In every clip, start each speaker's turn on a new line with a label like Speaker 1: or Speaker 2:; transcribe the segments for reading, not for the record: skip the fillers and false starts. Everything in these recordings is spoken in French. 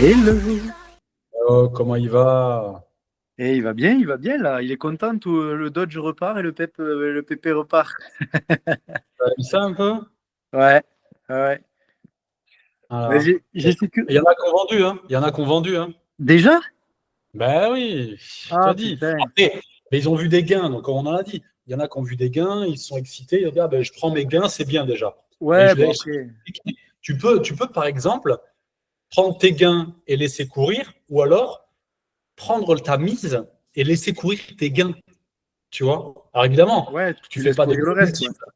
Speaker 1: Hello.
Speaker 2: Oh, comment il va?
Speaker 1: Et il va bien là. Il est content, tout, le Dodge repart et le PP repart.
Speaker 2: T'as vu ça un peu?
Speaker 1: Ouais, ouais. Mais
Speaker 2: Voilà.
Speaker 1: j'ai su que...
Speaker 2: Il y en a qui ont vendu, hein. Il y en a qui ont vendu, hein.
Speaker 1: Déjà?
Speaker 2: Ben oui, je te
Speaker 1: Ah
Speaker 2: dis.
Speaker 1: putain.
Speaker 2: Après, mais ils ont vu des gains, donc on en a dit. Il y en a qui ont vu des gains, ils sont excités, ils disent, ah, ben, je prends mes gains, c'est bien déjà. Mais
Speaker 1: Ouais, bon après.
Speaker 2: tu peux, par exemple, prendre tes gains et laisser courir, ou alors prendre ta mise et laisser courir tes gains, tu vois. Alors évidemment,
Speaker 1: Ouais,
Speaker 2: tu
Speaker 1: tu
Speaker 2: fais
Speaker 1: laisses
Speaker 2: pas de
Speaker 1: courir le reste,
Speaker 2: positif.
Speaker 1: ouais.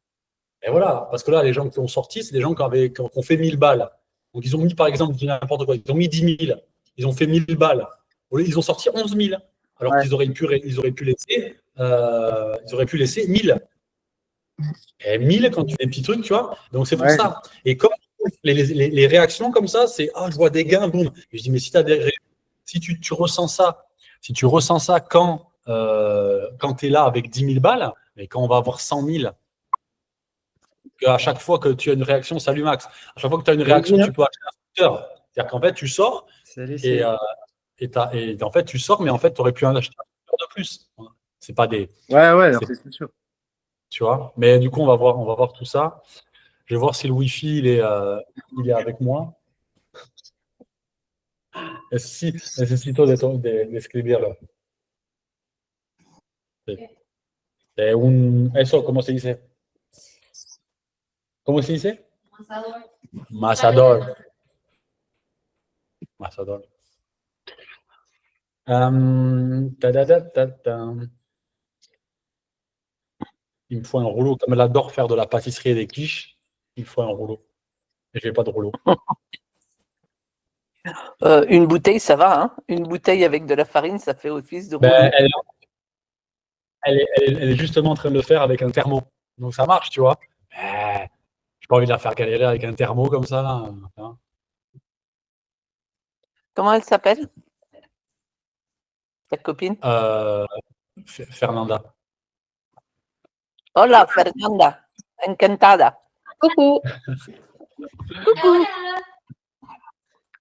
Speaker 2: Et voilà, parce que là, les gens qui ont sorti, c'est des gens qui ont fait 1000 balles. Donc, ils ont mis, par exemple, je dis n'importe quoi, ils ont mis 10 000, ils ont fait 1000 balles. Ils ont sorti 11 000, alors
Speaker 1: Ouais,
Speaker 2: qu'ils auraient pu laisser 1000. Et 1000, quand tu fais des petits trucs, tu vois. Donc, c'est pour
Speaker 1: ouais.
Speaker 2: ça. Et comme les réactions comme ça, c'est ah, je vois des gains, boum. Et je dis, mais si tu ressens ça, si tu ressens ça quand tu es là avec 10 000 balles, mais quand on va avoir 100 000, à chaque fois que tu as une réaction, salut Max, à chaque fois que tu as une réaction, tu peux acheter un scooter. C'est-à-dire qu'en fait, tu sors
Speaker 1: Salut,
Speaker 2: et,
Speaker 1: c'est.
Speaker 2: et en fait, tu sors, mais en fait, tu aurais pu en acheter un scooter de plus. C'est pas des.
Speaker 1: Ouais, ouais,
Speaker 2: C'est,
Speaker 1: après, c'est sûr.
Speaker 2: tu vois. Mais du coup, on va voir tout ça. Je vais voir si le Wi-Fi il est avec moi. Necesito de escribirlo. Sí. Eso, ¿cómo se dice? ¿Cómo se dice? Masador. Masador. Ta-da-da-da-da. Il me faut un rouleau. Comme elle adore faire de la pâtisserie et des quiches, il me faut un rouleau. Et je n'ai pas de rouleau.
Speaker 3: Une bouteille, ça va, hein. Une bouteille avec de la farine, ça fait office de rouleau.
Speaker 2: Ben, elle est justement en train de le faire avec un thermo. Donc ça marche, tu vois. Mais j'ai pas envie de la faire galérer avec un thermo comme ça. Hein.
Speaker 3: Comment elle s'appelle, ta copine?
Speaker 2: Fernanda.
Speaker 3: Hola, Fernanda. Encantada.
Speaker 4: Coucou.
Speaker 3: Coucou.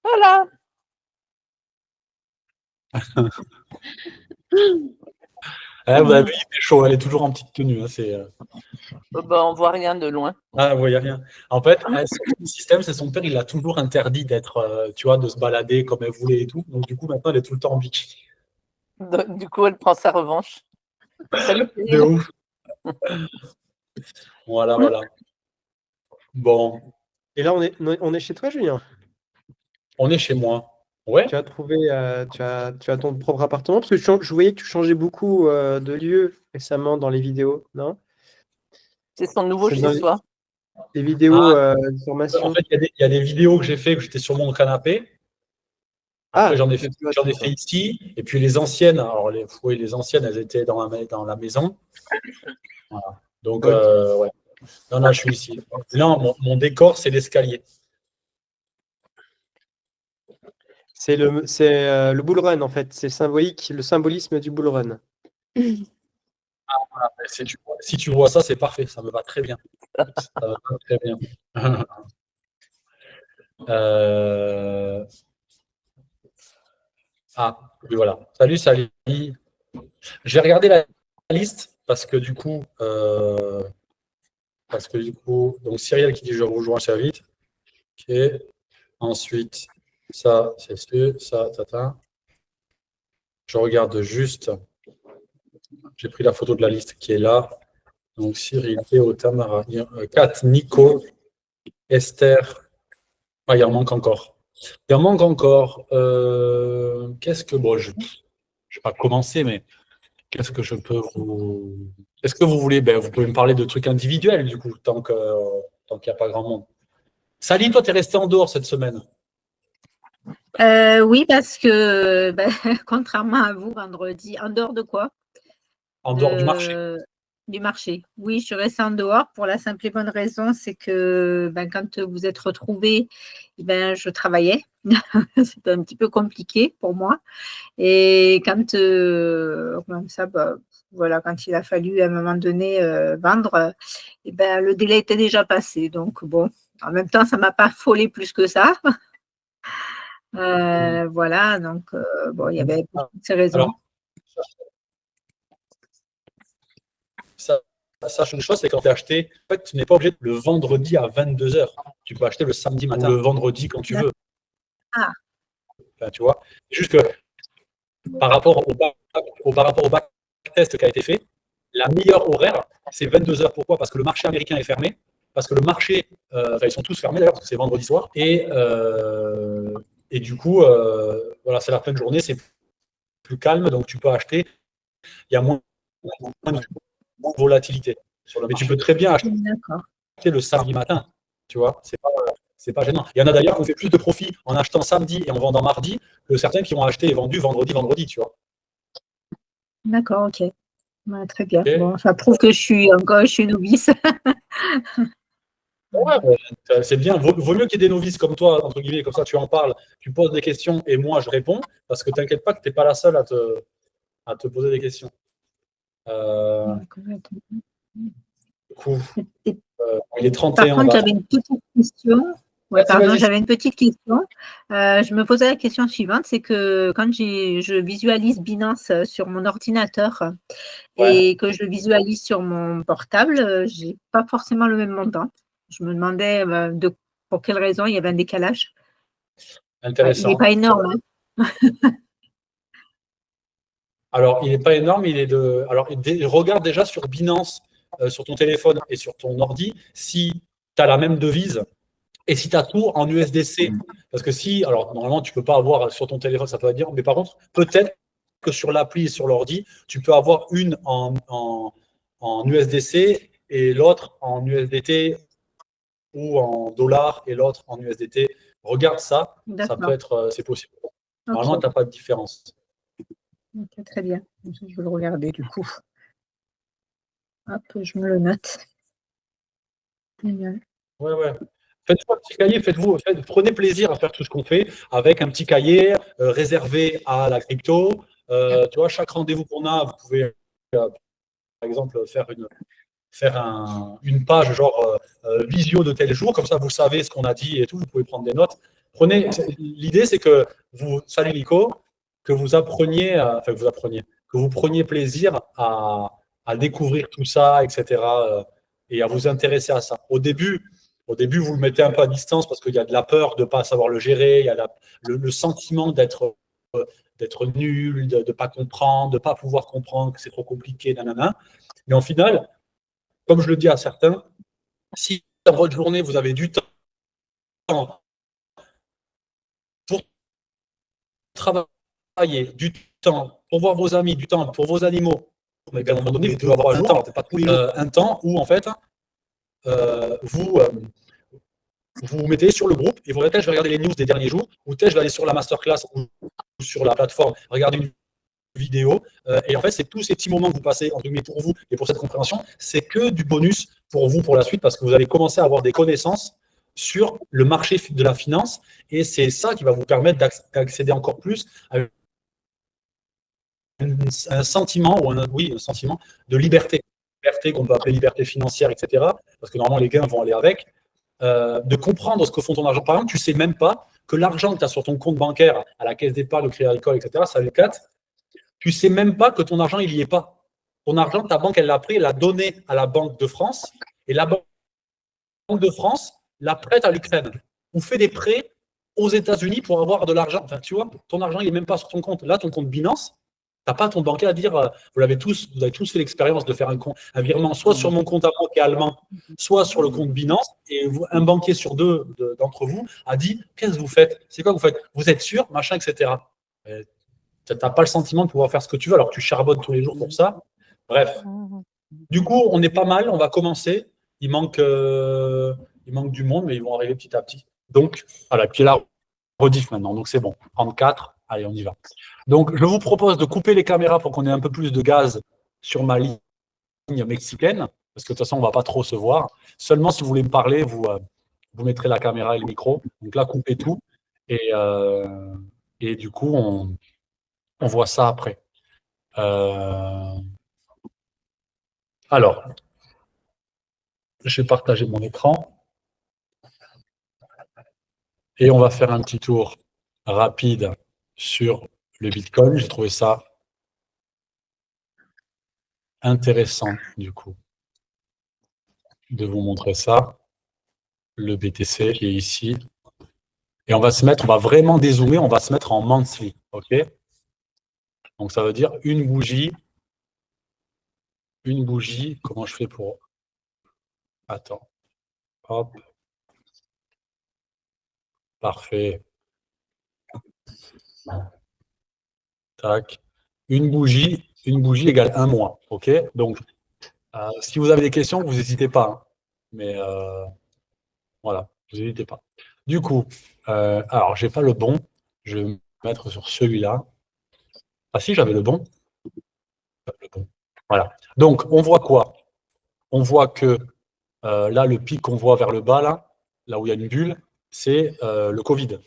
Speaker 3: Hola.
Speaker 2: Vous avez vu, il fait chaud. Elle est toujours en petite tenue. Hein,
Speaker 3: On voit rien de loin.
Speaker 2: Ah, vous voyez rien. En fait, son système, c'est son père, il a toujours interdit d'être, tu vois, de se balader comme elle voulait et tout. Donc, du coup, maintenant, elle est tout le temps en bikini.
Speaker 3: Du coup, elle prend sa revanche. Salut,
Speaker 2: De
Speaker 3: Cyril.
Speaker 2: ouf. Voilà, voilà. Bon,
Speaker 5: Et là, on est chez toi, Julien?
Speaker 2: on est chez moi. Ouais.
Speaker 5: Tu as trouvé, tu as ton propre appartement? Parce que je voyais que tu changeais beaucoup de lieu récemment dans les vidéos, non?
Speaker 3: C'est son nouveau
Speaker 5: C'est
Speaker 3: chez
Speaker 5: dans
Speaker 3: soi.
Speaker 5: les vidéos de
Speaker 2: En
Speaker 5: formation.
Speaker 2: fait, il y a des vidéos que j'ai fait que j'étais sur mon canapé. Après,
Speaker 5: Ah,
Speaker 2: j'en ai fait ici. Et puis les anciennes, alors les anciennes, elles étaient dans la maison. Voilà. Donc,
Speaker 5: ok.
Speaker 2: ouais. Non, là, je suis ici. Là, mon décor, c'est l'escalier.
Speaker 5: C'est le bull run, en fait. C'est symbolique, le symbolisme du bull run.
Speaker 2: Voilà. Si tu vois ça, c'est parfait. Ça me va très bien. Ça me va très bien. Ah, oui, voilà. Salut, Sally. Je vais regarder la liste parce que du coup, donc Cyrielle qui dit je rejoins assez vite. Ok. Ensuite, ça, c'est sûr, ça, tata. Je regarde juste. J'ai pris la photo de la liste qui est là. Donc Cyril, Théo, Tamara, Kat, Nico, Esther. Ah, il en manque encore. Il en manque encore. Qu'est-ce que. Bon, je ne vais pas commencer, mais qu'est-ce que je peux vous. Est-ce que vous voulez. Ben, vous pouvez me parler de trucs individuels, du coup, tant qu'il n'y a pas grand monde. Sally, toi, tu es resté en dehors cette semaine.
Speaker 4: Oui, parce que, contrairement à vous, vendredi, en dehors de quoi?
Speaker 2: En dehors du marché.
Speaker 4: Du marché. Oui, je suis restée en dehors pour la simple et bonne raison, c'est que quand vous êtes retrouvés, je travaillais. C'était un petit peu compliqué pour moi. Et quand, comme ça, voilà, quand il a fallu à un moment donné vendre, le délai était déjà passé. Donc, bon, En même temps, ça ne m'a pas affolé plus que ça. Voilà, donc bon, il y avait toutes ces raisons.
Speaker 2: Alors, sache une chose, c'est quand tu as acheté, en fait, tu n'es pas obligé le vendredi à 22h. Tu peux acheter le samedi matin, le vendredi quand tu veux.
Speaker 4: Ah.
Speaker 2: Enfin, tu vois, c'est juste que par rapport au bac test qui a été fait, la meilleure horaire, c'est 22h. Pourquoi? Parce que le marché américain est fermé, parce que le marché, ils sont tous fermés d'ailleurs, parce que c'est vendredi soir, et du coup, voilà, c'est la fin de journée, c'est plus calme, donc tu peux acheter, il y a moins de volatilité sur le marché. Mais tu peux très bien acheter le samedi matin, tu vois, c'est pas gênant. Il y en a d'ailleurs qui ont fait plus de profit en achetant samedi et en vendant mardi que certains qui ont acheté et vendu vendredi, tu vois.
Speaker 4: D'accord, ok. Ouais, très bien. Okay. Bon, ça prouve que je suis novice.
Speaker 2: Ouais, c'est bien. Vaut mieux qu'il y ait des novices comme toi, entre guillemets, comme ça tu en parles, tu poses des questions et moi je réponds, parce que t'inquiète pas que tu n'es pas la seule à te poser des questions. Du coup, il est 31.
Speaker 4: Par contre, j'avais une petite question. Ouais, pardon, j'avais une petite question. Je me posais la question suivante, c'est que quand je visualise Binance sur mon ordinateur et que je visualise sur mon portable, je n'ai pas forcément le même montant. Je me demandais pour quelle raison il y avait un décalage.
Speaker 2: Intéressant.
Speaker 4: Il n'est pas énorme. Hein.
Speaker 2: Alors, il n'est pas énorme, il est de. Alors, regarde déjà sur Binance, sur ton téléphone et sur ton ordi, si tu as la même devise. Et si tu as tout en USDC, parce que si, alors normalement tu ne peux pas avoir sur ton téléphone, ça peut pas dire, mais par contre, peut-être que sur l'appli et sur l'ordi, tu peux avoir une en USDC et l'autre en USDT ou en dollars et l'autre en USDT. Regarde ça, ça peut être, c'est possible. Normalement, tu n'as pas de différence.
Speaker 4: Okay, très bien, je vais le regarder du coup. Hop, je me le note. Génial.
Speaker 2: Ouais. Faites-vous un petit cahier, prenez plaisir à faire tout ce qu'on fait avec un petit cahier réservé à la crypto. Tu vois, chaque rendez-vous qu'on a, vous pouvez, par exemple, faire une page genre visio de tel jour, comme ça vous savez ce qu'on a dit et tout, vous pouvez prendre des notes. L'idée, c'est que salut Nico, que vous appreniez, que vous preniez plaisir à découvrir tout ça, etc. Et à vous intéresser à ça. Au début, vous le mettez un peu à distance parce qu'il y a de la peur de ne pas savoir le gérer, il y a le sentiment d'être nul, de ne pas comprendre, de ne pas pouvoir comprendre, que c'est trop compliqué, nanana. Mais en final, comme je le dis à certains, si dans votre journée, vous avez du temps pour travailler, du temps pour voir vos amis, du temps pour vos animaux, mais à un moment donné, vous devez avoir un temps, pas tous les jours, un temps où en fait, vous vous mettez sur le groupe et vous regardez, je vais regarder les news des derniers jours, ou peut-être je vais aller sur la masterclass ou sur la plateforme, regarder une vidéo. Et en fait, c'est tous ces petits moments que vous passez, entre guillemets, pour vous et pour cette compréhension, c'est que du bonus pour vous pour la suite, parce que vous allez commencer à avoir des connaissances sur le marché de la finance, et c'est ça qui va vous permettre d'accéder encore plus à un sentiment, un sentiment de liberté qu'on peut appeler liberté financière, etc. Parce que normalement, les gains vont aller avec. De comprendre ce que font ton argent. Par exemple, tu ne sais même pas que l'argent que tu as sur ton compte bancaire, à la caisse d'épargne, au Crédit Agricole, etc., ça les 4, tu ne sais même pas que ton argent, il n'y est pas. Ton argent, ta banque, elle l'a pris, elle l'a donné à la Banque de France, et la Banque de France la prête à l'Ukraine, ou fait des prêts aux États-Unis pour avoir de l'argent. Enfin, tu vois, ton argent, il n'est même pas sur ton compte. Là, ton compte Binance, tu n'as pas ton banquier à dire, vous avez tous fait l'expérience de faire un virement, soit sur mon compte à moi qui est allemand, soit sur le compte Binance, et un banquier sur deux d'entre vous a dit, qu'est-ce que vous faites? C'est quoi que vous faites? Vous êtes sûr? Machin, etc. Tu n'as pas le sentiment de pouvoir faire ce que tu veux, alors que tu charbonnes tous les jours pour ça. Bref. Du coup, on est pas mal, on va commencer. Il manque du monde, mais ils vont arriver petit à petit. Donc, voilà, puis là, rediff maintenant, donc c'est bon. 34, allez, on y va. Donc, je vous propose de couper les caméras pour qu'on ait un peu plus de gaz sur ma ligne mexicaine, parce que de toute façon, on ne va pas trop se voir. Seulement, si vous voulez me parler, vous mettrez la caméra et le micro. Donc là, coupez tout. Et du coup, on voit ça après. Alors, je vais partager mon écran. Et on va faire un petit tour rapide sur le Bitcoin. J'ai trouvé ça intéressant, du coup, de vous montrer ça. Le BTC qui est ici. Et on va vraiment dézoomer, on va se mettre en monthly, ok? Donc ça veut dire une bougie, comment je fais pour... Attends, hop, parfait. Tac. Une bougie égale un mois, ok? Donc, si vous avez des questions, vous n'hésitez pas, hein. Mais voilà, vous n'hésitez pas. Du coup, alors, j'ai pas le bon, je vais me mettre sur celui-là. Ah si, j'avais le bon. Voilà. Donc, on voit quoi? On voit que là, le pic qu'on voit vers le bas, là où il y a une bulle, c'est le Covid.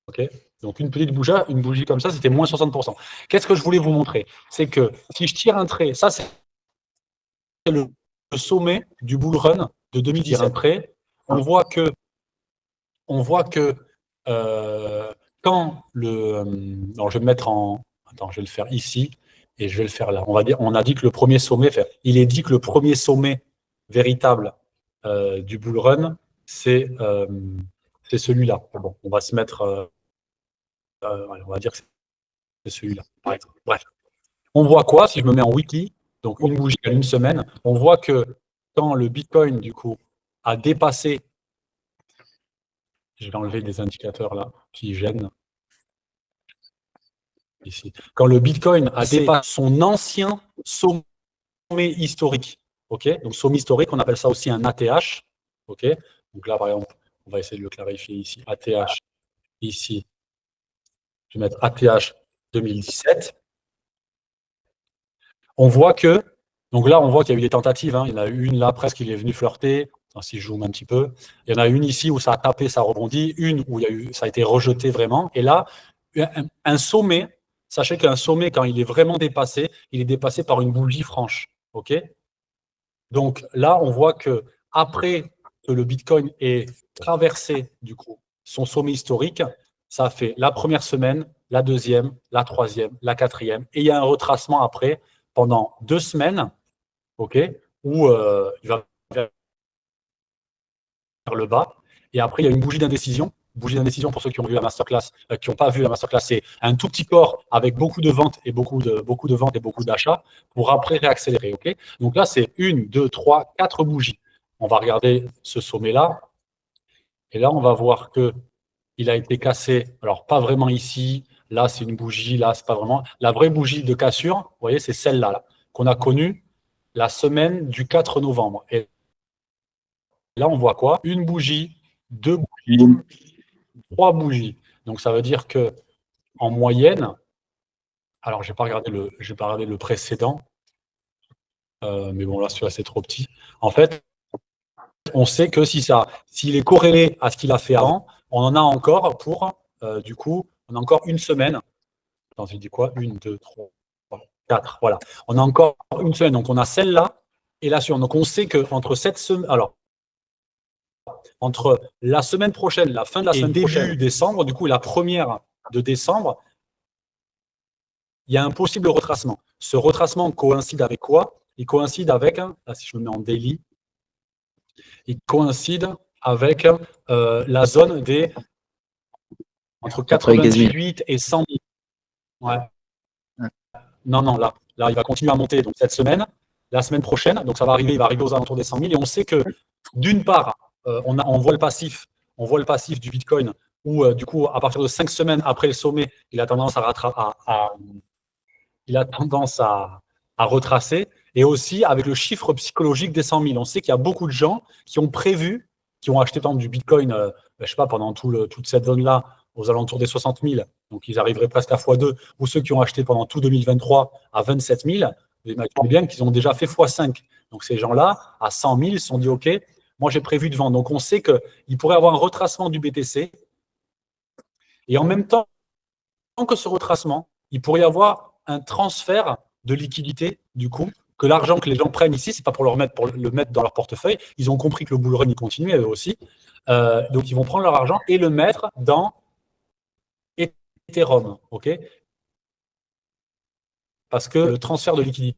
Speaker 2: Okay, donc une bougie comme ça, c'était moins 60%. Qu'est-ce que je voulais vous montrer? C'est que si je tire un trait, ça c'est le sommet du bull run de 2017. Un trait, on voit que quand le... alors je vais me mettre en... Attends, je vais le faire ici et je vais le faire là. On a dit que le premier sommet, il est dit que le premier sommet véritable du bull run, c'est celui-là. Bon, on va se mettre... on va dire que c'est celui-là, par exemple. Bref. On voit quoi si je me mets en wiki, donc une bougie à une semaine, on voit que quand le Bitcoin, du coup, a dépassé, je vais enlever des indicateurs là qui gênent, ici. Quand le Bitcoin a dépassé son ancien sommet historique, ok? Donc sommet historique, on appelle ça aussi un ATH, ok? Donc là, par exemple, on va essayer de le clarifier ici. ATH, ici, je vais mettre ATH 2017. On voit que, donc là, on voit qu'il y a eu des tentatives, hein. Il y en a eu une là, presque, il est venu flirter. Enfin, si je zoome un petit peu. Il y en a une ici où ça a tapé, ça a rebondi. Une où ça a été rejeté vraiment. Et là, un sommet, sachez qu'un sommet, quand il est vraiment dépassé, il est dépassé par une bougie franche. OK? Donc là, on voit que après que le Bitcoin ait traversé, du coup, son sommet historique, ça fait la première semaine, la deuxième, la troisième, la quatrième. Et il y a un retracement après pendant 2 semaines, ok, où il va vers le bas. Et après, il y a une bougie d'indécision. Bougie d'indécision, pour ceux qui ont vu la masterclass, qui n'ont pas vu la masterclass, c'est un tout petit corps avec beaucoup de ventes et beaucoup de ventes et beaucoup d'achats pour après réaccélérer. Ok. Donc là, c'est 1, 2, 3, 4 bougies. On va regarder ce sommet-là. Et là, on va voir qu'il a été cassé. Alors, pas vraiment ici. Là, c'est une bougie. Là, c'est pas vraiment. La vraie bougie de cassure, vous voyez, c'est celle-là, là, qu'on a connue la semaine du 4 novembre. Et là, on voit quoi? Une bougie, 2 bougies, 3 bougies. Donc, ça veut dire que en moyenne, alors, je n'ai pas regardé le précédent, mais bon, là, celui-là, c'est trop petit. En fait, on sait que s'il est corrélé à ce qu'il a fait avant, on en a encore pour, du coup, on a encore une semaine. Attends, je dis quoi? 1, 2, 3, 4, voilà. On a encore une semaine. Donc, on a celle-là et la suivante. Donc, on sait qu'entre cette semaine, alors, entre la semaine prochaine, la fin de la semaine début décembre, du coup, la première de décembre, il y a un possible retracement. Ce retracement coïncide avec quoi? Il coïncide avec, là, si je me mets en daily, il coïncide avec la zone des entre 98 et 100 000. Ouais. Non, là, il va continuer à monter donc, cette semaine, la semaine prochaine, donc ça va arriver, il va arriver aux alentours des 100 000, et on sait que, d'une part, on voit le passif du Bitcoin, où du coup, à partir de 5 semaines après le sommet, il a tendance à retracer, et aussi avec le chiffre psychologique des 100 000. On sait qu'il y a beaucoup de gens qui ont prévu, qui ont acheté du Bitcoin, je sais pas, pendant toute cette zone-là, aux alentours des 60 000, donc ils arriveraient presque à x2, ou ceux qui ont acheté pendant tout 2023 à 27 000, vous imaginez bien qu'ils ont déjà fait x5. Donc ces gens-là, à 100 000, ils se sont dit, OK, moi j'ai prévu de vendre. Donc on sait qu'il pourrait y avoir un retracement du BTC, et en même temps que ce retracement, il pourrait y avoir un transfert de liquidité, du coup, que l'argent que les gens prennent ici, c'est pas pour le mettre dans leur portefeuille. Ils ont compris que le bull run il continuait eux aussi. Donc ils vont prendre leur argent et le mettre dans Ethereum, ok? Parce que le transfert de liquidité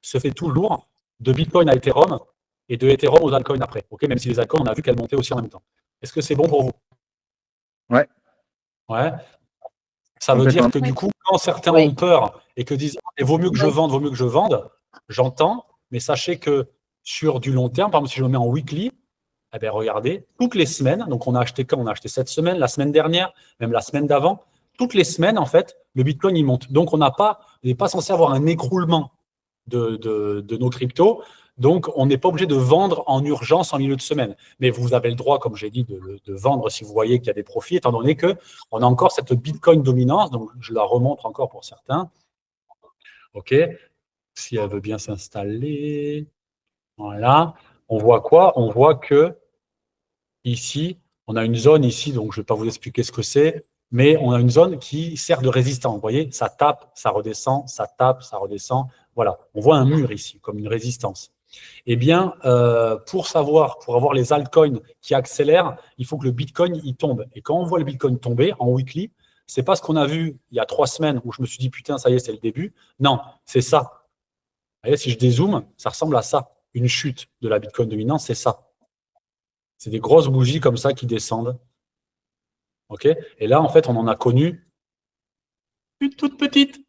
Speaker 2: se fait toujours de Bitcoin à Ethereum et de Ethereum aux altcoins après, ok? Même si les altcoins, on a vu qu'elles montaient aussi en même temps. Est-ce que c'est bon pour vous?
Speaker 1: Ouais.
Speaker 2: Ouais. Ça veut dire que
Speaker 4: Oui.
Speaker 2: du coup, quand certains
Speaker 3: Oui.
Speaker 2: ont peur et que disent « vaut mieux que je vende, vaut mieux que je vende », j'entends, mais sachez que sur du long terme, par exemple, si je me mets en weekly, eh bien, regardez, toutes les semaines, donc on a acheté quand? On a acheté cette semaine, la semaine dernière, même la semaine d'avant, toutes les semaines, en fait, le Bitcoin, il monte. Donc, on n'est pas censé avoir un écroulement de nos cryptos. Donc, on n'est pas obligé de vendre en urgence en milieu de semaine. Mais vous avez le droit, comme j'ai dit, de vendre si vous voyez qu'il y a des profits, étant donné qu'on a encore cette Bitcoin dominance. Donc, je la remontre encore pour certains. OK. Si elle veut bien s'installer. Voilà. On voit quoi? On voit que ici, on a une zone ici, donc je ne vais pas vous expliquer ce que c'est, mais on a une zone qui sert de résistance. Vous voyez, ça tape, ça redescend, ça tape, ça redescend. Voilà, on voit un mur ici, comme une résistance. Eh bien, pour avoir les altcoins qui accélèrent, il faut que le Bitcoin il tombe. Et quand on voit le Bitcoin tomber en weekly, c'est pas ce qu'on a vu il y a 3 semaines où je me suis dit putain, ça y est, c'est le début. Non, c'est ça. Vous voyez, si je dézoome, ça ressemble à ça. Une chute de la Bitcoin dominante, c'est ça. C'est des grosses bougies comme ça qui descendent. OK? Et là, en fait, on en a connu une toute petite.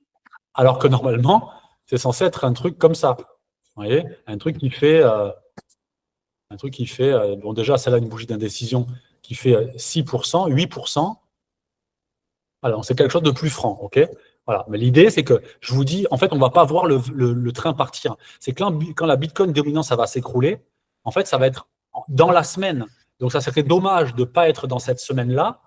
Speaker 2: Alors que normalement, c'est censé être un truc comme ça. Vous voyez? Un truc qui fait, bon, déjà, celle-là, une bougie d'indécision qui fait 6%, 8%. Alors, c'est quelque chose de plus franc. OK? Voilà. Mais l'idée, c'est que je vous dis, en fait, on ne va pas voir le train partir. C'est que quand la Bitcoin dominante, ça va s'écrouler, en fait, ça va être dans la semaine. Donc, ça serait dommage de ne pas être dans cette semaine-là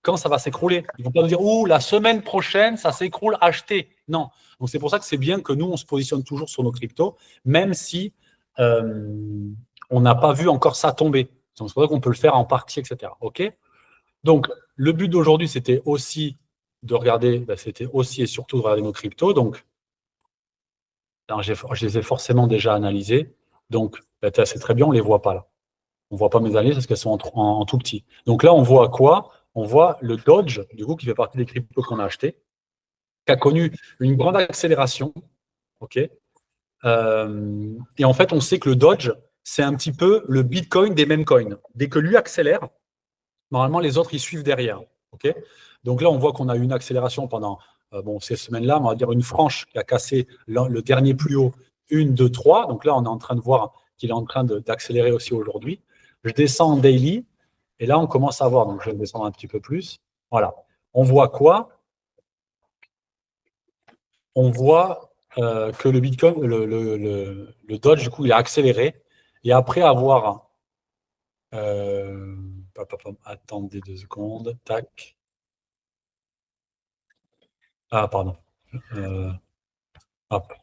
Speaker 2: quand ça va s'écrouler. Ils ne vont pas nous dire « Ouh, la semaine prochaine, ça s'écroule, achetez ». Non. Donc, c'est pour ça que c'est bien que nous, on se positionne toujours sur nos cryptos, même si on n'a pas vu encore ça tomber. Donc, c'est pour ça qu'on peut le faire en partie, etc. OK? Donc, le but d'aujourd'hui, c'était aussi de regarder, c'était aussi et surtout de regarder nos cryptos. Donc, je les ai forcément déjà analysés. Donc, c'est très bien, on ne les voit pas là. On ne voit pas mes analyses parce qu'elles sont en tout petit. Donc là, on voit quoi? On voit le Dodge, du coup, qui fait partie des cryptos qu'on a achetés, qui a connu une grande accélération. OK. Et en fait, on sait que le Dodge, c'est un petit peu le Bitcoin des mêmes coins. Dès que lui accélère, normalement, les autres, ils suivent derrière. OK. Donc là, on voit qu'on a eu une accélération pendant ces semaines-là, on va dire une franche qui a cassé le dernier plus haut, 1, 2, 3. Donc là, on est en train de voir qu'il est en train d'accélérer aussi aujourd'hui. Je descends en daily, et là, on commence à voir. Donc, je vais descendre un petit peu plus. Voilà. On voit quoi? On voit que le Bitcoin, le Dodge, du coup, il a accéléré. Et après avoir... attendez 2 secondes. Tac. Ah, pardon. Hop.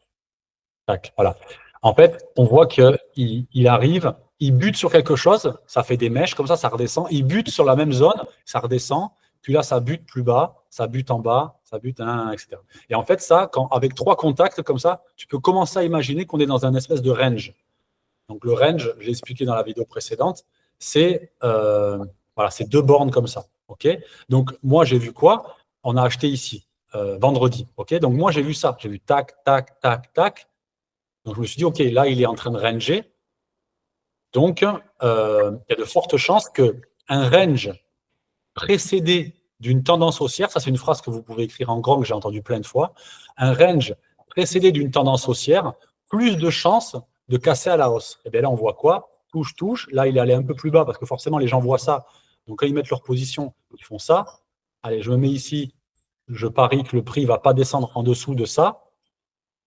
Speaker 2: Tac. Voilà. En fait, on voit qu'il arrive, il bute sur quelque chose, ça fait des mèches, comme ça redescend. Il bute sur la même zone, ça redescend. Puis là, ça bute plus bas, ça bute en bas, ça bute etc. Et en fait, ça, avec 3 contacts comme ça, tu peux commencer à imaginer qu'on est dans un espèce de range. Donc le range, je l'ai expliqué dans la vidéo précédente, c'est voilà, c'est 2 bornes comme ça. Ok. Donc moi, j'ai vu quoi? On a acheté ici vendredi. Ok. Donc moi, j'ai vu ça. J'ai vu tac, tac, tac, tac. Donc je me suis dit, ok, là, il est en train de ranger. Donc, il y a de fortes chances qu'un range précédé d'une tendance haussière, ça c'est une phrase que vous pouvez écrire en grand, que j'ai entendu plein de fois, un range précédé d'une tendance haussière, plus de chances de casser à la hausse. Et bien là, on voit quoi? Touche, touche. Là, il est allé un peu plus bas parce que forcément, les gens voient ça. Donc, quand ils mettent leur position, ils font ça. Allez, je me mets ici. Je parie que le prix ne va pas descendre en dessous de ça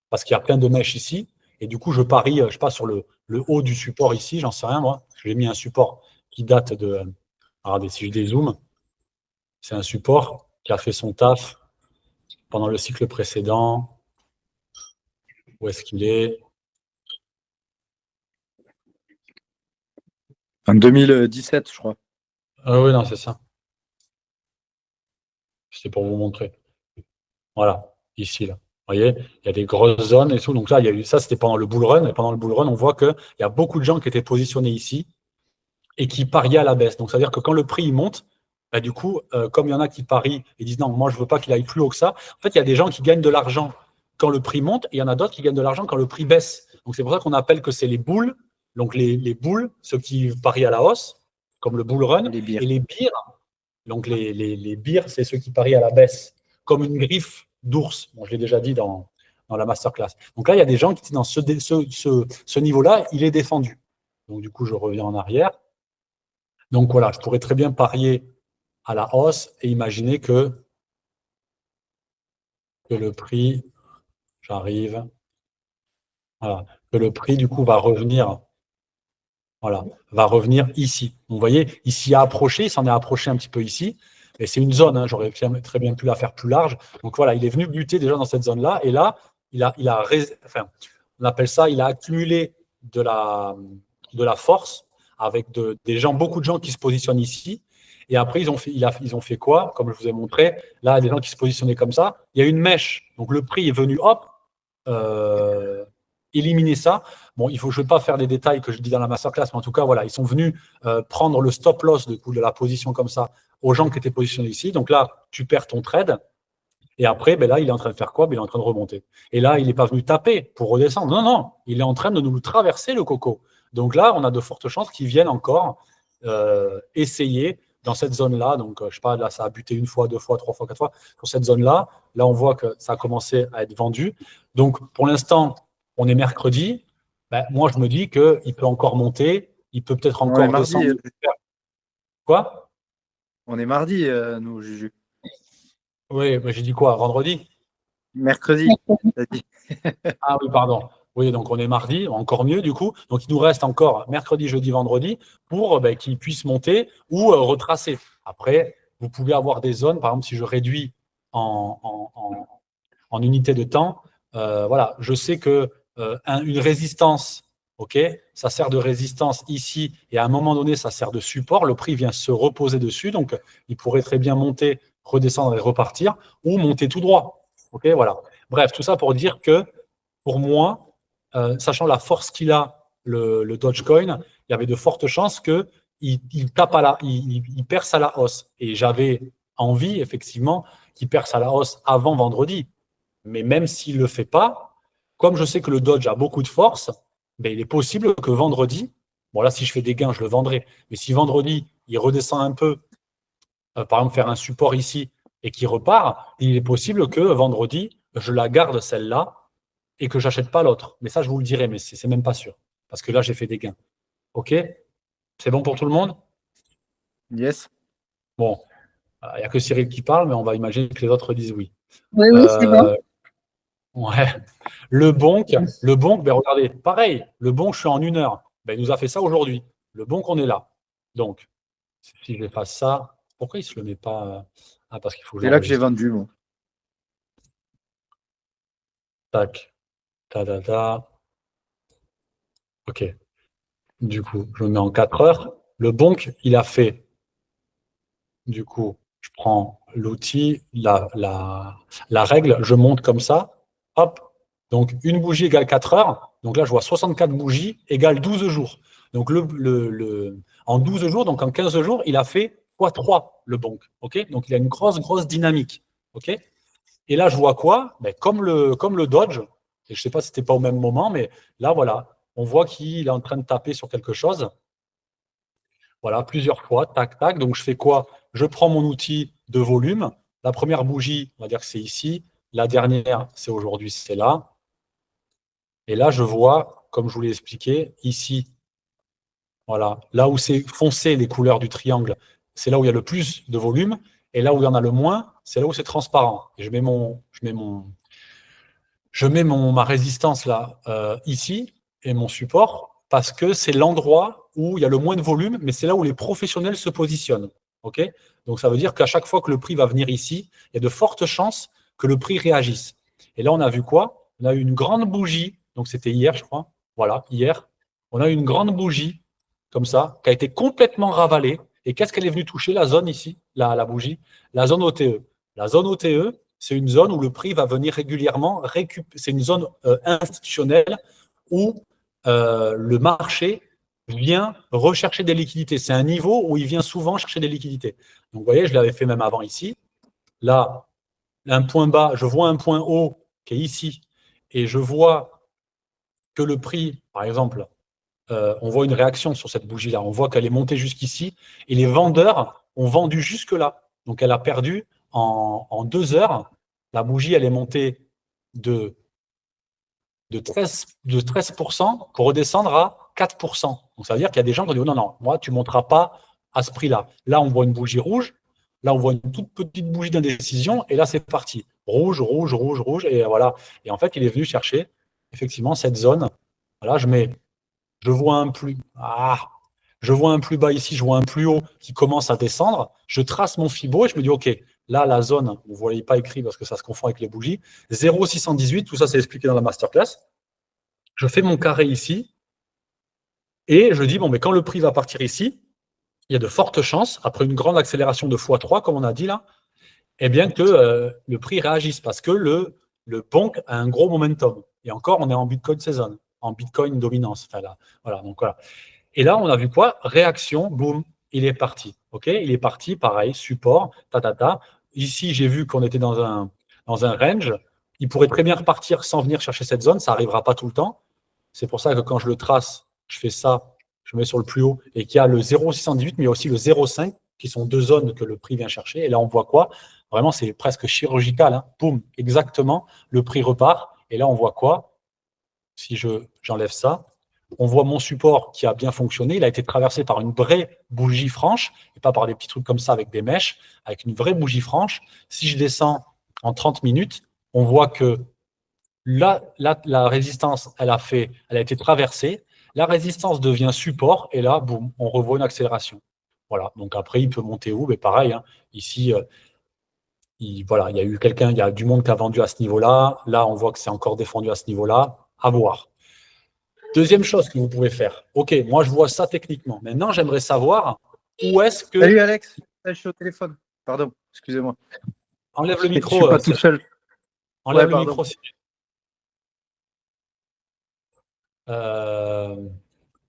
Speaker 2: parce qu'il y a plein de mèches ici. Et du coup, je parie, je sais pas, sur le haut du support ici, j'en sais rien, moi. J'ai mis un support qui date de... Regardez, si je dézoome, c'est un support qui a fait son taf pendant le cycle précédent. Où est-ce qu'il est?
Speaker 1: En 2017, je crois.
Speaker 2: Ah oui, non, c'est ça. C'était pour vous montrer. Voilà, ici, là. voyez, il y a des grosses zones et tout. Donc là, il y a eu ça, c'était pendant le bull run. Et pendant le bull run, on voit qu'il y a beaucoup de gens qui étaient positionnés ici et qui pariaient à la baisse. Donc, ça veut dire que quand le prix il monte, bah, du coup, comme il y en a qui parient et disent non, moi, je ne veux pas qu'il aille plus haut que ça. En fait, il y a des gens qui gagnent de l'argent quand le prix monte et il y en a d'autres qui gagnent de l'argent quand le prix baisse. Donc, c'est pour ça qu'on appelle que c'est les bulls. Donc, les bulls, ceux qui parient à la hausse, comme le bull run,
Speaker 1: Les bières.
Speaker 2: et les bears. Donc, les bears, c'est ceux qui parient à la baisse, comme une griffe d'ours. Bon, je l'ai déjà dit dans la masterclass. Donc là, il y a des gens qui disent dans ce niveau-là, il est défendu. Donc, du coup, je reviens en arrière. Donc, voilà, je pourrais très bien parier à la hausse et imaginer que le prix, j'arrive, voilà, que le prix, du coup, va revenir. Voilà, va revenir ici. Donc, vous voyez, ici a approché, il s'en est approché un petit peu ici. Et c'est une zone, hein, j'aurais très bien pu la faire plus large. Donc voilà, il est venu buter déjà dans cette zone-là. Et là, enfin, on appelle ça, il a accumulé de la force avec beaucoup de gens qui se positionnent ici. Et après, ils ont fait quoi? Comme je vous ai montré, là, des gens qui se positionnaient comme ça. Il y a une mèche. Donc le prix est venu, hop, éliminer ça. Bon, je ne vais pas faire des détails que je dis dans la masterclass, mais en tout cas, voilà, ils sont venus prendre le stop loss de la position comme ça aux gens qui étaient positionnés ici. Donc là, tu perds ton trade. Et après, ben là, il est en train de faire quoi? Ben, il est en train de remonter. Et là, il n'est pas venu taper pour redescendre. Non, non, il est en train de nous traverser le coco. Donc là, on a de fortes chances qu'il vienne encore essayer dans cette zone-là. Donc, je ne sais pas, là, ça a buté une fois, deux fois, trois fois, quatre fois. Sur cette zone-là, là, on voit que ça a commencé à être vendu. Donc, pour l'instant, on est mercredi. Ben, moi, je me dis qu'il peut encore monter. Il peut peut-être
Speaker 1: On est
Speaker 2: encore
Speaker 1: mardi.
Speaker 2: descendre. Quoi?
Speaker 1: On est mardi, nous, Juju.
Speaker 2: Oui, ben, j'ai dit quoi? Vendredi?
Speaker 1: Mercredi, t'as dit.
Speaker 2: Ah oui, pardon. Oui, donc on est mardi, encore mieux du coup. Donc il nous reste encore mercredi, jeudi, vendredi pour qu'ils puissent monter ou retracer. Après, vous pouvez avoir des zones, par exemple, si je réduis en unité de temps, voilà, je sais que une résistance, ok, ça sert de résistance ici et à un moment donné, ça sert de support. Le prix vient se reposer dessus, donc il pourrait très bien monter, redescendre et repartir ou monter tout droit. Ok, voilà. Bref, tout ça pour dire que pour moi, sachant la force qu'il a, le Dogecoin, il y avait de fortes chances qu'il tape il perce à la hausse. Et j'avais envie, effectivement, qu'il perce à la hausse avant vendredi. Mais même s'il ne le fait pas, comme je sais que le Dodge a beaucoup de force, ben, il est possible que vendredi, bon là, si je fais des gains, je le vendrai. Mais si vendredi, il redescend un peu, par exemple, faire un support ici et qu'il repart, il est possible que vendredi, je la garde celle-là et que j'achète pas l'autre. Mais ça, je vous le dirai, mais c'est même pas sûr. Parce que là, j'ai fait des gains. OK? C'est bon pour tout le monde?
Speaker 1: Yes.
Speaker 2: Bon, il n'y a que Cyril qui parle, mais on va imaginer que les autres disent oui.
Speaker 4: Oui, oui, c'est bon.
Speaker 2: Ouais. Le bonk, ben regardez, pareil, le bonk, je suis en 1 heure. Ben, il nous a fait ça aujourd'hui. Le bonk, on est là. Donc, si je fasse ça, pourquoi il ne se le met pas? Ah, parce qu'il faut que
Speaker 1: C'est là que j'ai
Speaker 2: j'enregistre.
Speaker 1: vendu, moi.
Speaker 2: Tac. Ta. OK. Du coup, je me mets en 4 heures. Le bonk, il a fait. Du coup, je prends l'outil, la règle, je monte comme ça. Hop. Donc, une bougie égale 4 heures. Donc là, je vois 64 bougies égale 12 jours. Donc, en 12 jours, donc en 15 jours, il a fait x3 le bonk. OK? Donc, il a une grosse dynamique. OK? Et là, je vois quoi? Ben, comme le Dodge, et je ne sais pas si c'était pas au même moment, mais là, voilà, on voit qu'il est en train de taper sur quelque chose. Voilà, plusieurs fois, tac, tac. Donc, je fais quoi? Je prends mon outil de volume. La première bougie, on va dire que c'est ici. La dernière, c'est aujourd'hui, c'est là. Et là, je vois, comme je vous l'ai expliqué, ici, voilà, là où c'est foncé les couleurs du triangle, c'est là où il y a le plus de volume. Et là où il y en a le moins, c'est là où c'est transparent. Et je mets ma résistance là, ici, et mon support, parce que c'est l'endroit où il y a le moins de volume, mais c'est là où les professionnels se positionnent. Okay? Donc ça veut dire qu'à chaque fois que le prix va venir ici, il y a de fortes chances que le prix réagisse. Et là, on a vu quoi? On a eu une grande bougie, donc c'était hier, je crois. Voilà, hier. On a eu une grande bougie, comme ça, qui a été complètement ravalée. Et qu'est-ce qu'elle est venue toucher, la zone ici, la bougie? La zone OTE. La zone OTE, c'est une zone où le prix va venir régulièrement récupérer. C'est une zone institutionnelle où le marché vient rechercher des liquidités. C'est un niveau où il vient souvent chercher des liquidités. Donc, vous voyez, je l'avais fait même avant ici. Là, un point bas, je vois un point haut qui est ici, et je vois que le prix, par exemple, on voit une réaction sur cette bougie-là. On voit qu'elle est montée jusqu'ici, et les vendeurs ont vendu jusque-là. Donc, elle a perdu en 2 heures. La bougie, elle est montée de 13% pour redescendre à 4%. Donc, ça veut dire qu'il y a des gens qui ont dit, oh, non, non, moi, tu ne monteras pas à ce prix-là. Là, on voit une bougie rouge. Là, on voit une toute petite bougie d'indécision. Et là, c'est parti. Rouge, rouge, rouge, rouge. Et voilà. Et en fait, il est venu chercher, effectivement, cette zone. Voilà, je vois un plus bas ici, je vois un plus haut qui commence à descendre. Je trace mon Fibo et je me dis, OK, là, la zone, vous ne voyez pas écrit parce que ça se confond avec les bougies, 0,618, tout ça, c'est expliqué dans la masterclass. Je fais mon carré ici et je dis, bon, mais quand le prix va partir ici, il y a de fortes chances, après une grande accélération de x3, comme on a dit là, eh bien que le prix réagisse parce que le bonk a un gros momentum. Et encore, on est en Bitcoin season, en Bitcoin dominance. Enfin, là, voilà, donc voilà. Et là, on a vu quoi? Réaction, boum, il est parti. OK? Il est parti, pareil, support, ta. Ici, j'ai vu qu'on était dans un range. Il pourrait très bien repartir sans venir chercher cette zone. Ça n'arrivera pas tout le temps. C'est pour ça que quand je le trace, je fais ça, je mets sur le plus haut et qu'il y a le 0,618, mais il y a aussi le 0,5 qui sont 2 zones que le prix vient chercher. Et là, on voit quoi? Vraiment, c'est presque chirurgical. Hein. Boum, exactement, le prix repart. Et là, on voit quoi? Si j'enlève ça, on voit mon support qui a bien fonctionné. Il a été traversé par une vraie bougie franche et pas par des petits trucs comme ça avec des mèches, avec une vraie bougie franche. Si je descends en 30 minutes, on voit que là, la résistance, elle a été traversée. La résistance devient support et là, boum, on revoit une accélération. Voilà. Donc après, il peut monter où? Mais pareil, hein, ici, voilà, il y a eu quelqu'un, il y a du monde qui a vendu à ce niveau-là. Là, on voit que c'est encore défendu à ce niveau-là. À voir. Deuxième chose que vous pouvez faire. OK, moi, je vois ça techniquement. Maintenant, j'aimerais savoir où est-ce que…
Speaker 1: Salut Alex, je suis au téléphone. Pardon, excusez-moi.
Speaker 2: Enlève le micro.
Speaker 1: Je ne suis pas tout seul.
Speaker 2: Enlève
Speaker 1: Ouais,
Speaker 2: le micro.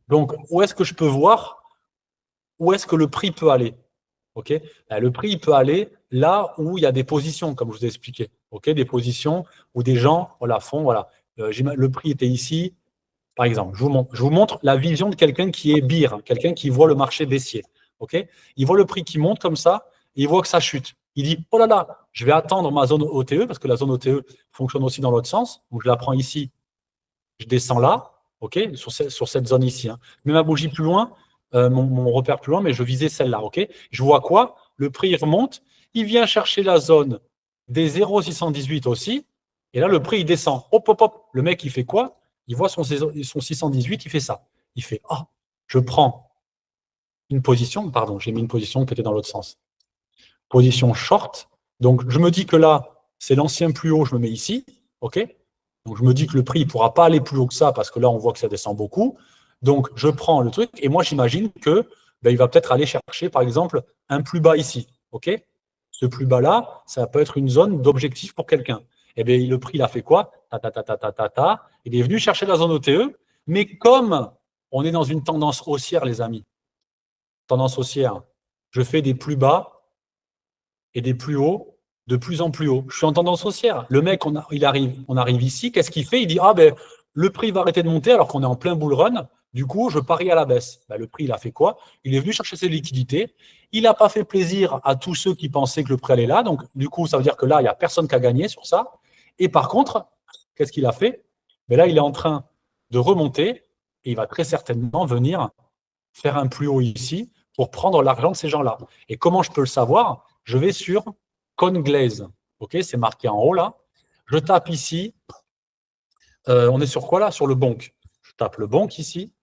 Speaker 2: Donc, où est-ce que je peux voir où est-ce que le prix peut aller? OK, le prix il peut aller là où il y a des positions, comme je vous ai expliqué. OK, des positions où des gens font. Voilà. Le prix était ici. Par exemple, je vous montre la vision de quelqu'un qui est bear, quelqu'un qui voit le marché baissier. OK, il voit le prix qui monte comme ça, et il voit que ça chute. Il dit, oh là là, je vais attendre ma zone OTE, parce que la zone OTE fonctionne aussi dans l'autre sens. Donc, je la prends ici, je descends là, OK, sur cette zone ici. Hein. Je mets ma bougie plus loin, mon repère plus loin, mais je visais celle-là. OK, je vois quoi? Le prix il remonte, il vient chercher la zone des 0,618 aussi, et là, le prix il descend. Hop, hop, hop. Le mec, il fait quoi? Il voit son 618, il fait ça. Il fait, oh, je prends une position, pardon, j'ai mis une position qui était dans l'autre sens. Position short. Donc, je me dis que là, c'est l'ancien plus haut, je me mets ici. OK? Donc, je me dis que le prix ne pourra pas aller plus haut que ça parce que là, on voit que ça descend beaucoup. Donc, je prends le truc et moi, j'imagine que il va peut-être aller chercher, par exemple, un plus bas ici. OK? Ce plus bas-là, ça peut être une zone d'objectif pour quelqu'un. Eh bien, le prix, il a fait quoi? Il est venu chercher la zone OTE, mais comme on est dans une tendance haussière, les amis, tendance haussière, je fais des plus bas et des plus hauts de plus en plus haut. Je suis en tendance haussière. Le mec, on arrive ici, qu'est-ce qu'il fait? Il dit, le prix va arrêter de monter alors qu'on est en plein bull run. Du coup, je parie à la baisse. Le prix, il a fait quoi? Il est venu chercher ses liquidités. Il n'a pas fait plaisir à tous ceux qui pensaient que le prix allait là. Donc, du coup, ça veut dire que là, il n'y a personne qui a gagné sur ça. Et par contre, qu'est-ce qu'il a fait? Là, il est en train de remonter et il va très certainement venir faire un plus haut ici pour prendre l'argent de ces gens-là. Et comment je peux le savoir? Je vais sur CoinGlaze. OK, c'est marqué en haut là. Je tape ici. On est sur quoi là? Sur le bonk. Je tape le bonk ici.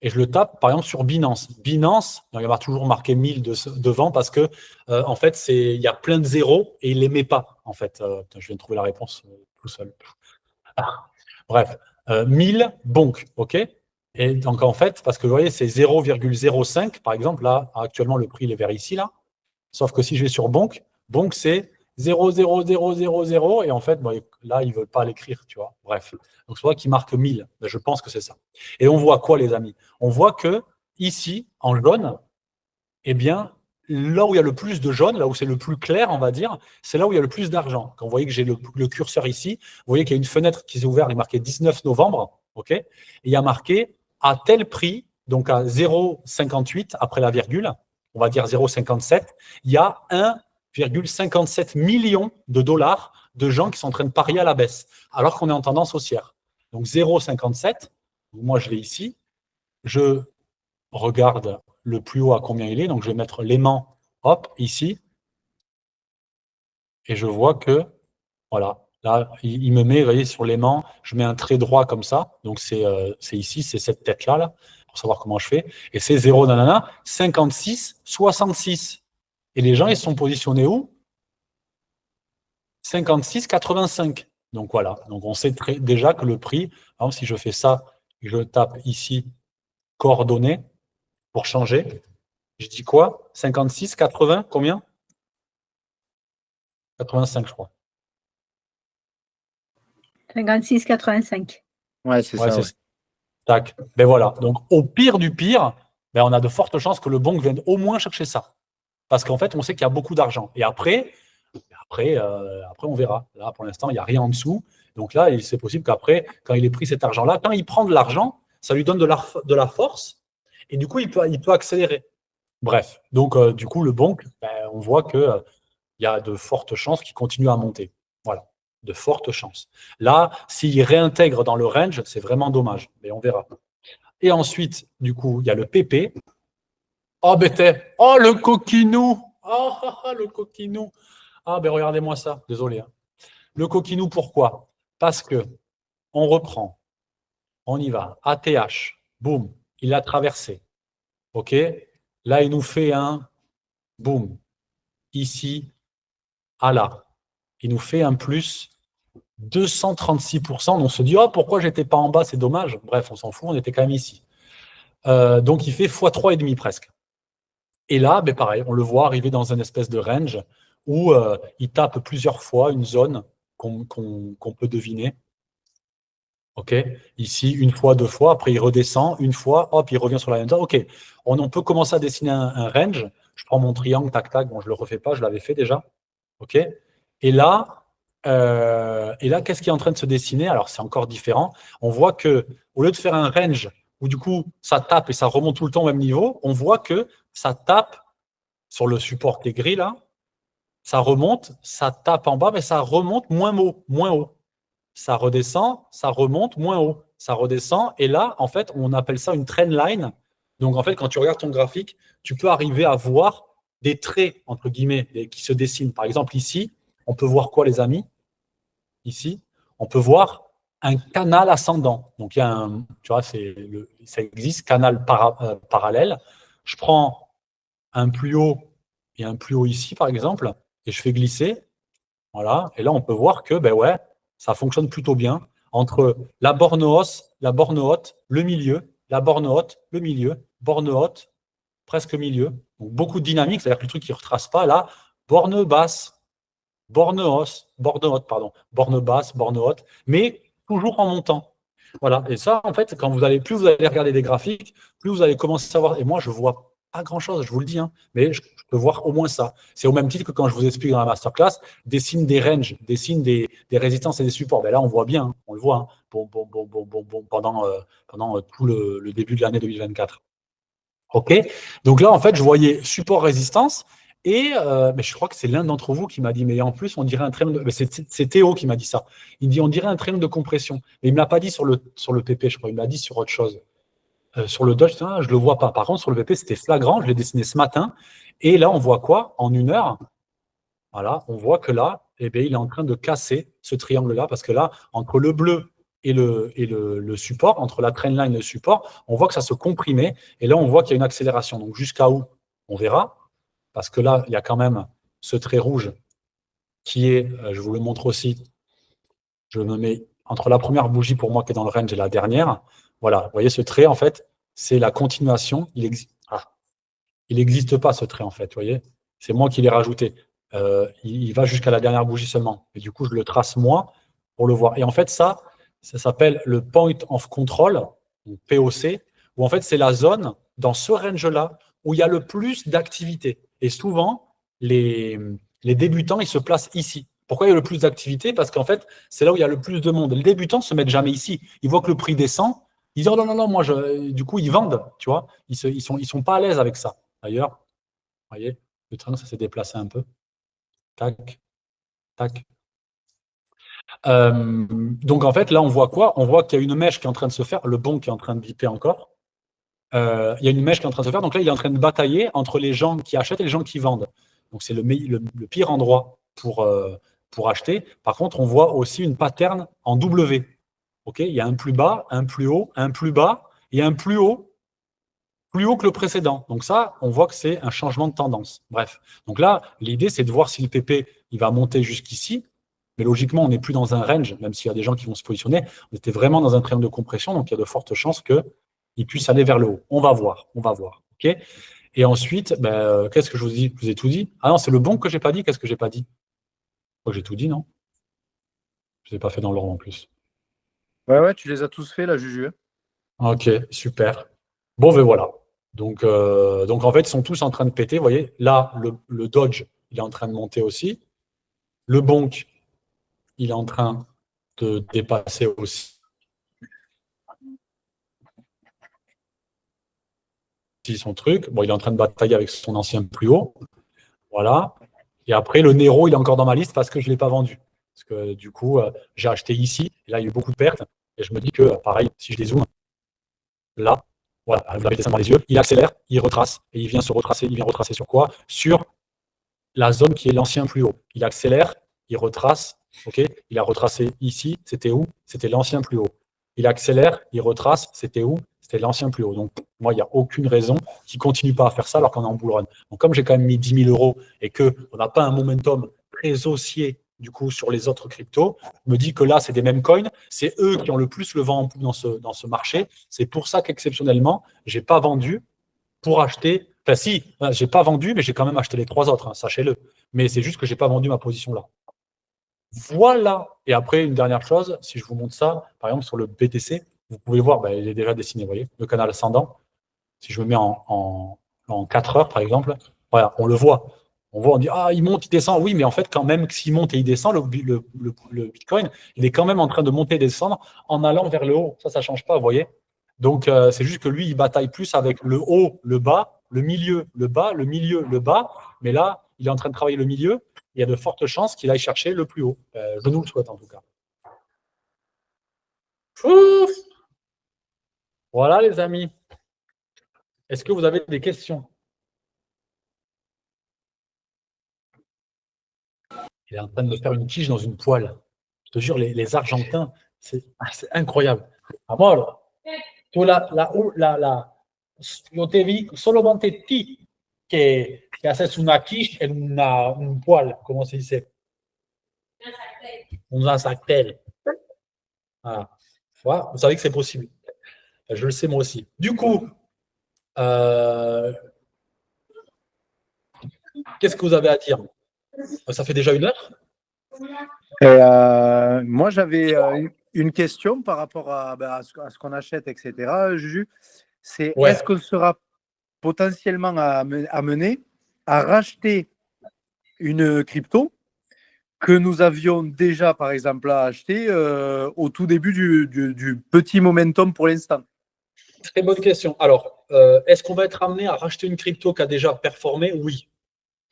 Speaker 2: Et je le tape, par exemple, sur Binance. Binance, il va y avoir toujours marqué 1000 devant parce que, en fait, il y a plein de zéros et il ne les met pas. En fait, je viens de trouver la réponse tout seul. Bref, 1000 bonk, OK? Et donc, en fait, parce que vous voyez, c'est 0,05, par exemple. Là, actuellement, le prix, il est vers ici, là. Sauf que si je vais sur bonk, c'est 0, 0, 0, 0, 0, et en fait, bon, là, ils ne veulent pas l'écrire, tu vois. Bref. Donc, c'est vrai qu'ils marquent 1000. Ben, je pense que c'est ça. Et on voit quoi, les amis? On voit que ici, en jaune, eh bien, là où il y a le plus de jaune, là où c'est le plus clair, on va dire, c'est là où il y a le plus d'argent. Quand vous voyez que j'ai le curseur ici, vous voyez qu'il y a une fenêtre qui s'est ouverte, il est marqué 19 novembre, ok? Et il y a marqué à tel prix, donc à 0,58 après la virgule, on va dire 0,57, il y a 1,57 million de dollars de gens qui sont en train de parier à la baisse, alors qu'on est en tendance haussière. Donc 0,57, moi je l'ai ici, je regarde le plus haut à combien il est, donc je vais mettre l'aimant, hop, ici, et je vois que, voilà, là, il me met, vous voyez, sur l'aimant, je mets un trait droit comme ça, donc c'est ici, c'est cette tête-là, là, pour savoir comment je fais, et c'est 0, nanana, 56, 66. Et les gens, ils sont positionnés où? 56, 85. Donc voilà, donc on sait déjà que le prix, par exemple, si je fais ça, je tape ici, coordonnées, pour changer, je dis quoi? 56, 80, combien? 85, je crois.
Speaker 4: 56,85.
Speaker 1: Ouais, c'est
Speaker 2: Ouais,
Speaker 1: ça.
Speaker 2: c'est ça. Tac. Ben voilà. Donc, au pire du pire, ben, on a de fortes chances que le banque vienne au moins chercher ça. Parce qu'en fait, on sait qu'il y a beaucoup d'argent. Et après, on verra. Là, pour l'instant, il n'y a rien en dessous. Donc là, c'est possible qu'après, quand il ait pris cet argent-là, quand il prend de l'argent, ça lui donne de la force. Et du coup, il peut accélérer. Bref. Donc, du coup, le banque, ben, on voit qu'il y a de fortes chances qu'il continue à monter. Voilà. De fortes chances. Là, s'il réintègre dans le range, c'est vraiment dommage. Mais on verra. Et ensuite, du coup, il y a le PP. Oh, bête. Oh, le coquinou. Oh, le coquinou. Ah, ben regardez-moi ça. Désolé. Hein. Le coquinou, pourquoi? Parce que on reprend. On y va. ATH. Boum. Il a traversé. OK? Là, il nous fait un boum. Ici, à là. Il nous fait un plus 236%. On se dit, oh, pourquoi j'étais pas en bas, c'est dommage. Bref, on s'en fout, on était quand même ici. Donc, il fait x3,5 presque. Et là, ben, pareil, on le voit arriver dans une espèce de range où il tape plusieurs fois une zone qu'on peut deviner. OK. Ici, une fois, deux fois, après il redescend, une fois, hop, il revient sur la même zone. OK. On peut commencer à dessiner un range. Je prends mon triangle, tac, tac. Bon, je ne le refais pas, je l'avais fait déjà. OK. Et là, qu'est-ce qui est en train de se dessiner? Alors, c'est encore différent. On voit que au lieu de faire un range où du coup, ça tape et ça remonte tout le temps au même niveau, on voit que ça tape sur le support qui est gris là, ça remonte, ça tape en bas, mais ça remonte moins haut. Ça redescend, ça remonte moins haut. Ça redescend, et là, en fait, on appelle ça une trend line. Donc, en fait, quand tu regardes ton graphique, tu peux arriver à voir des traits, entre guillemets, qui se dessinent. Par exemple, ici, on peut voir quoi, les amis? Ici, on peut voir un canal ascendant. Donc, il y a un, tu vois, ça existe, canal parallèle. Je prends un plus haut et un plus haut ici, par exemple, et je fais glisser. Voilà. Et là, on peut voir que, ben ouais, ça fonctionne plutôt bien entre la borne haute, le milieu, la borne haute, le milieu, borne haute, presque milieu. Donc, beaucoup de dynamique, c'est-à-dire que le truc qui ne retrace pas, là, borne basse, borne haute, pardon, borne basse, borne haute, mais toujours en montant. Voilà. Et ça, en fait, plus vous allez regarder des graphiques, plus vous allez commencer à voir. Et moi, je vois pas grand-chose, je vous le dis, hein, mais je peux voir au moins ça. C'est au même titre que quand je vous explique dans la masterclass, dessine des ranges, dessine des résistances et des supports. Ben là, on voit bien, hein, on le voit hein, pendant tout le début de l'année 2024. OK. Donc là, en fait, je voyais support-résistance. Et mais je crois que c'est l'un d'entre vous qui m'a dit, mais en plus, on dirait un triangle. C'est Théo qui m'a dit ça. Il dit, on dirait un triangle de compression. Mais il ne me l'a pas dit sur le PP, je crois. Il me l'a dit sur autre chose. Sur le Dodge, je ne le vois pas. Par contre, sur le PP, c'était flagrant. Je l'ai dessiné ce matin. Et là, on voit quoi? En 1 heure, voilà, on voit que là, eh bien, il est en train de casser ce triangle-là. Parce que là, entre le bleu et le support, entre la trendline et le support, on voit que ça se comprimait. Et là, on voit qu'il y a une accélération. Donc, jusqu'à où? On verra. Parce que là, il y a quand même ce trait rouge qui est, je vous le montre aussi, je me mets entre la première bougie pour moi qui est dans le range et la dernière. Voilà, vous voyez ce trait, en fait, c'est la continuation. Il n'existe pas ce trait, en fait, vous voyez. C'est moi qui l'ai rajouté. il va jusqu'à la dernière bougie seulement. Et du coup, je le trace moi pour le voir. Et en fait, ça s'appelle le point of control, donc POC, où en fait, c'est la zone dans ce range-là où il y a le plus d'activité. Et souvent, les débutants, ils se placent ici. Pourquoi il y a le plus d'activité? Parce qu'en fait, c'est là où il y a le plus de monde. Les débutants ne se mettent jamais ici. Ils voient que le prix descend. Ils disent, oh non, non, non, du coup, ils vendent, tu vois. Ils sont pas à l'aise avec ça. D'ailleurs, vous voyez, le train, ça s'est déplacé un peu. Tac, tac. Donc, en fait, là, on voit quoi? On voit qu'il y a une mèche qui est en train de se faire, le bon qui est en train de biper encore. Il y a une mèche qui est en train de se faire. Donc là, il est en train de batailler entre les gens qui achètent et les gens qui vendent. Donc, c'est le pire endroit pour acheter. Par contre, on voit aussi une pattern en W. OK, il y a un plus bas, un plus haut, un plus bas et un plus haut que le précédent. Donc ça, on voit que c'est un changement de tendance. Bref. Donc là, l'idée, c'est de voir si le PP, il va monter jusqu'ici. Mais logiquement, on n'est plus dans un range, même s'il y a des gens qui vont se positionner. On était vraiment dans un triangle de compression, donc il y a de fortes chances qu'il puisse aller vers le haut. On va voir. OK. Et ensuite, qu'est-ce que je vous dis? Je vous ai tout dit. Ah non, c'est le bon que j'ai pas dit. Qu'est-ce que j'ai pas dit? Oh, j'ai tout dit, non? Je ne l'ai pas fait dans l'ordre en plus.
Speaker 1: Ouais, tu les as tous faits, là, Juju.
Speaker 2: Ok, super. Bon, ben voilà. Donc en fait, ils sont tous en train de péter. Vous voyez, là, le Dodge, il est en train de monter aussi. Le Bonk, il est en train de dépasser aussi son truc. Bon, il est en train de batailler avec son ancien plus haut. Voilà. Et après, le Nero, il est encore dans ma liste parce que je ne l'ai pas vendu. Parce que du coup, j'ai acheté ici. Et là, il y a eu beaucoup de pertes. Et je me dis que, pareil, si je les zoome, là, voilà, vous l'avez descendu dans les yeux, il accélère, il retrace. Et il vient retracer sur quoi? Sur la zone qui est l'ancien plus haut. Il accélère, il retrace. Ok, il a retracé ici. C'était où? C'était l'ancien plus haut. Il accélère, il retrace. C'était où? C'était l'ancien plus haut. Donc, moi, il n'y a aucune raison qu'il ne continue pas à faire ça alors qu'on est en bull run. Donc, comme j'ai quand même mis 10 000 euros et qu'on n'a pas un momentum très haussier du coup sur les autres cryptos, je me dis que là, c'est des mêmes coins. C'est eux qui ont le plus le vent en poupe dans ce marché. C'est pour ça qu'exceptionnellement, je n'ai pas vendu pour acheter. Enfin, si, je n'ai pas vendu, mais j'ai quand même acheté les 3 autres, hein, sachez-le. Mais c'est juste que je n'ai pas vendu ma position là. Voilà. Et après, une dernière chose, si je vous montre ça, par exemple, sur le BTC, vous pouvez voir, il est déjà dessiné, vous voyez, le canal ascendant. Si je me mets en 4 heures, par exemple, voilà, on le voit. On voit, on dit, ah, il monte, il descend. Oui, mais en fait, quand même, s'il monte et il descend, le Bitcoin, il est quand même en train de monter et descendre en allant vers le haut. Ça ne change pas, vous voyez. Donc, c'est juste que lui, il bataille plus avec le haut, le bas, le milieu, le bas, le milieu, le bas. Mais là, il est en train de travailler le milieu. Il y a de fortes chances qu'il aille chercher le plus haut. Je nous le souhaite, en tout cas. Ouf. Voilà, les amis. Est-ce que vous avez des questions? Il est en train de me faire une tige dans une poêle. Je te jure, les Argentins, c'est incroyable. Amor, tu yo te vi solamente ti que haces una quiche en un poêle, comment se dice? Un sartén. Ah. Voilà, vous savez que c'est possible. Je le sais moi aussi. Du coup, qu'est-ce que vous avez à dire? Ça fait déjà 1 heure?
Speaker 1: Moi, j'avais une question par rapport à ce qu'on achète, etc. Juju, c'est est-ce qu'on sera potentiellement amené à racheter une crypto que nous avions déjà, par exemple, à acheter au tout début du petit momentum pour l'instant?
Speaker 2: Très bonne question. Alors, est-ce qu'on va être amené à racheter une crypto qui a déjà performé? Oui.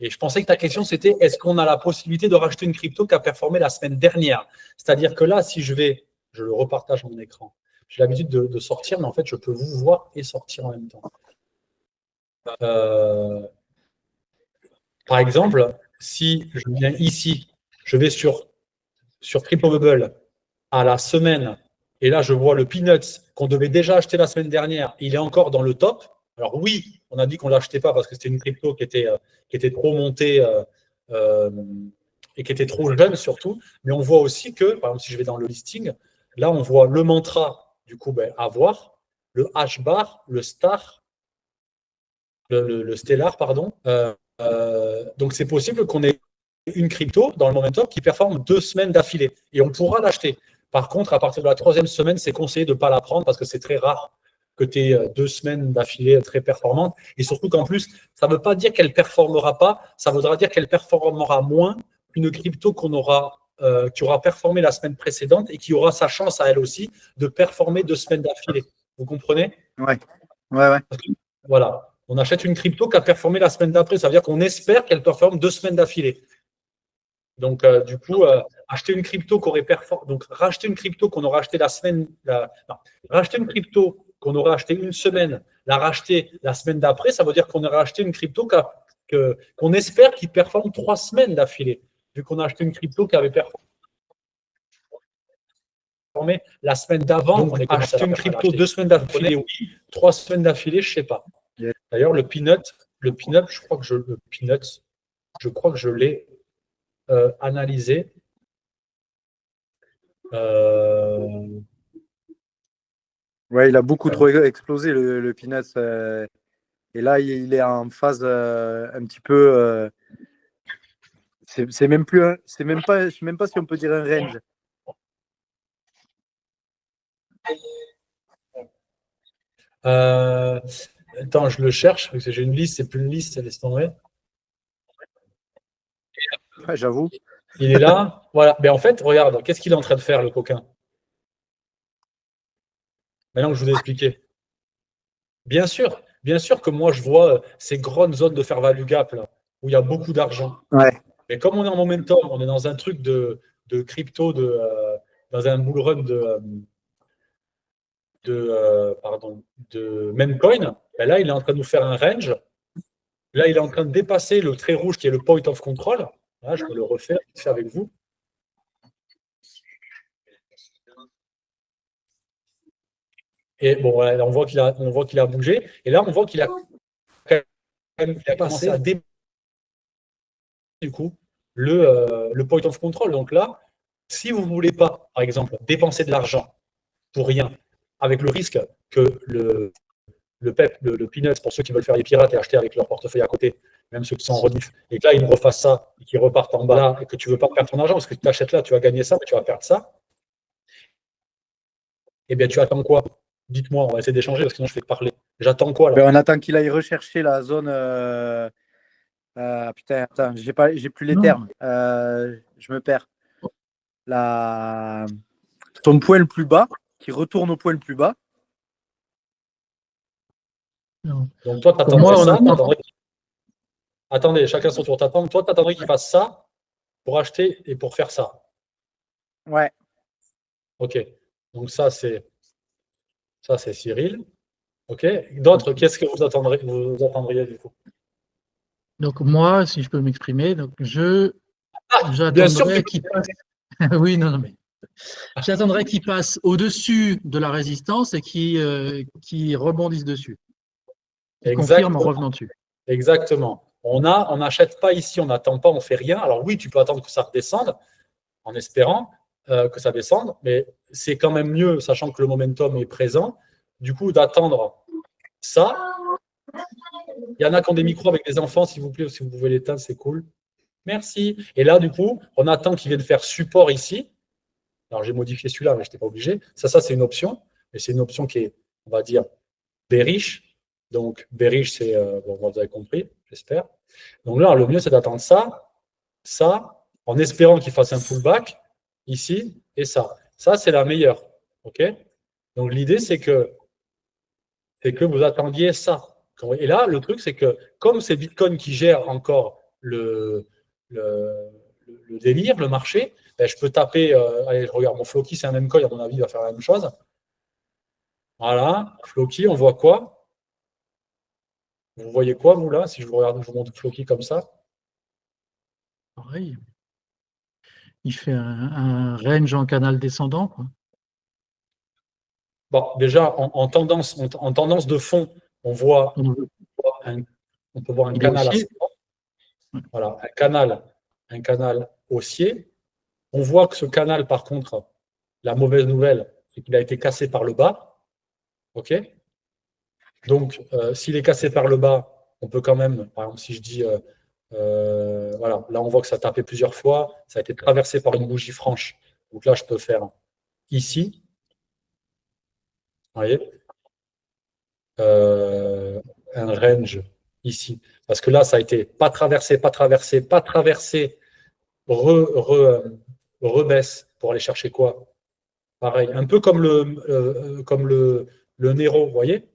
Speaker 2: Et je pensais que ta question, c'était est-ce qu'on a la possibilité de racheter une crypto qui a performé la semaine dernière? C'est-à-dire que là, si je le repartage mon écran. J'ai l'habitude de sortir, mais en fait, je peux vous voir et sortir en même temps. Par exemple, si je viens ici, je vais sur CryptoBubble à la semaine, et là, je vois le Peanuts qu'on devait déjà acheter la semaine dernière, il est encore dans le top. Alors oui, on a dit qu'on ne l'achetait pas parce que c'était une crypto qui était trop montée et qui était trop jeune surtout. Mais on voit aussi que, par exemple, si je vais dans le listing, là, on voit le mantra, du coup, avoir, le H-bar, le star, le stellar, pardon. Donc, c'est possible qu'on ait une crypto dans le momentum qui performe 2 semaines d'affilée. Et on pourra l'acheter. Par contre, à partir de la 3e semaine, c'est conseillé de ne pas la prendre parce que c'est très rare que tu aies 2 semaines d'affilée très performantes. Et surtout qu'en plus, ça ne veut pas dire qu'elle ne performera pas, ça voudra dire qu'elle performera moins qu'une crypto qui aura performé la semaine précédente et qui aura sa chance à elle aussi de performer 2 semaines d'affilée. Vous comprenez?
Speaker 1: Ouais.
Speaker 2: Voilà. On achète une crypto qui a performé la semaine d'après. Ça veut dire qu'on espère qu'elle performe 2 semaines d'affilée. Donc, du coup, acheter une crypto qu'on aurait performé. Donc, racheter une crypto qu'on aura acheté racheter une crypto qu'on aurait acheté une semaine, la racheter la semaine d'après, ça veut dire qu'on aurait acheté une crypto qu'on espère qu'il performe 3 semaines d'affilée. Vu qu'on a acheté une crypto qui avait performé la semaine d'avant, on a acheté une crypto 2 semaines d'affilée, oui, 3 semaines d'affilée, je ne sais pas.
Speaker 1: Yeah.
Speaker 2: D'ailleurs, le peanut, je crois que je l'ai analysé.
Speaker 1: Ouais, il a beaucoup trop explosé le Peanuts. Et là, il est en phase un petit peu. C'est même pas, je sais même pas si on peut dire un range.
Speaker 2: Attends, je le cherche, parce que j'ai une liste, c'est plus une liste, laisse tomber.
Speaker 1: Ouais, j'avoue.
Speaker 2: Il est là. Voilà. Mais en fait, regarde, qu'est-ce qu'il est en train de faire, le coquin? Maintenant que je vous ai expliqué. Bien sûr que moi, je vois ces grandes zones de fair value gap, là, où il y a beaucoup d'argent.
Speaker 1: Ouais.
Speaker 2: Mais comme on est en momentum, on est dans un truc de crypto, dans un bull run de Memcoin, ben là, il est en train de nous faire un range. Là, il est en train de dépasser le trait rouge qui est le point of control. Là, je vais le refaire avec vous. Et bon, voilà, on voit qu'il a bougé. Et là, on voit qu'il a commencé à dépasser du coup le point of control. Donc là, si vous ne voulez pas, par exemple, dépenser de l'argent pour rien, avec le risque que le Peanuts, pour ceux qui veulent faire les pirates et acheter avec leur portefeuille à côté, même ceux qui sont en rediff, et que là, ils nous refassent ça, et qu'ils repartent en bas là, et que tu ne veux pas perdre ton argent, parce que tu t'achètes là, tu vas gagner ça, mais tu vas perdre ça, eh bien, tu attends quoi? Dites-moi, on va essayer d'échanger, parce que sinon, je fais que parler. J'attends quoi, là?
Speaker 1: Ben, on attend qu'il aille rechercher la zone. Putain, attends, j'ai plus les termes. Je me perds. Ton point le plus bas, qui retourne au point le plus bas.
Speaker 2: Donc, toi, tu attendrais ça. Attendez, chacun son tour. Toi, tu attendrais qu'il fasse ça pour acheter et pour faire ça.
Speaker 1: Ouais.
Speaker 2: OK. Donc, ça, c'est Cyril. OK. D'autres, qu'est-ce que vous attendriez du coup?
Speaker 6: Donc moi, si je peux m'exprimer, donc
Speaker 2: Bien sûr
Speaker 6: j'attendrais qu'il passe. Oui, non, mais j'attendrais qu'il passe au-dessus de la résistance et qu'il rebondisse dessus. Il confirme en revenant dessus.
Speaker 2: Exactement. On n'achète pas ici, on n'attend pas, on ne fait rien. Alors oui, tu peux attendre que ça redescende en espérant que ça descende, mais c'est quand même mieux, sachant que le momentum est présent, du coup, d'attendre ça. Il y en a qui ont des micros avec des enfants, s'il vous plaît, si vous pouvez l'éteindre, c'est cool. Merci. Et là, du coup, on attend qu'ils viennent faire support ici. Alors, j'ai modifié celui-là, mais je n'étais pas obligé. Ça, c'est une option, mais c'est une option qui est, on va dire, bearish. Donc, bearish, c'est, bon, vous avez compris, j'espère. Donc là, le mieux, c'est d'attendre ça, en espérant qu'il fasse un pullback, ici, et ça. Ça, c'est la meilleure. OK? Donc, l'idée, c'est que vous attendiez ça. Et là, le truc, c'est que comme c'est Bitcoin qui gère encore le délire, le marché, ben, je peux taper, allez, je regarde mon Floki, c'est un même coin, à mon avis, il va faire la même chose. Voilà, Floki, on voit quoi? Vous voyez quoi, vous, là, si je vous regarde, je vous montre Floki comme ça?
Speaker 6: Pareil. Il fait un range en canal descendant, quoi.
Speaker 2: Bon, déjà, en tendance de fond, on peut voir un canal assez fort. Voilà, un canal haussier. On voit que ce canal, par contre, la mauvaise nouvelle, c'est qu'il a été cassé par le bas. OK? Donc, s'il est cassé par le bas, on peut quand même, par exemple, si je dis Voilà, là on voit que ça a tapé plusieurs fois, ça a été traversé par une bougie franche. Donc là, je peux faire ici, vous voyez, un range ici. Parce que là, ça a été pas traversé, pas traversé, pas traversé, rebaisse pour aller chercher quoi? Pareil, un peu comme le Nero, vous voyez?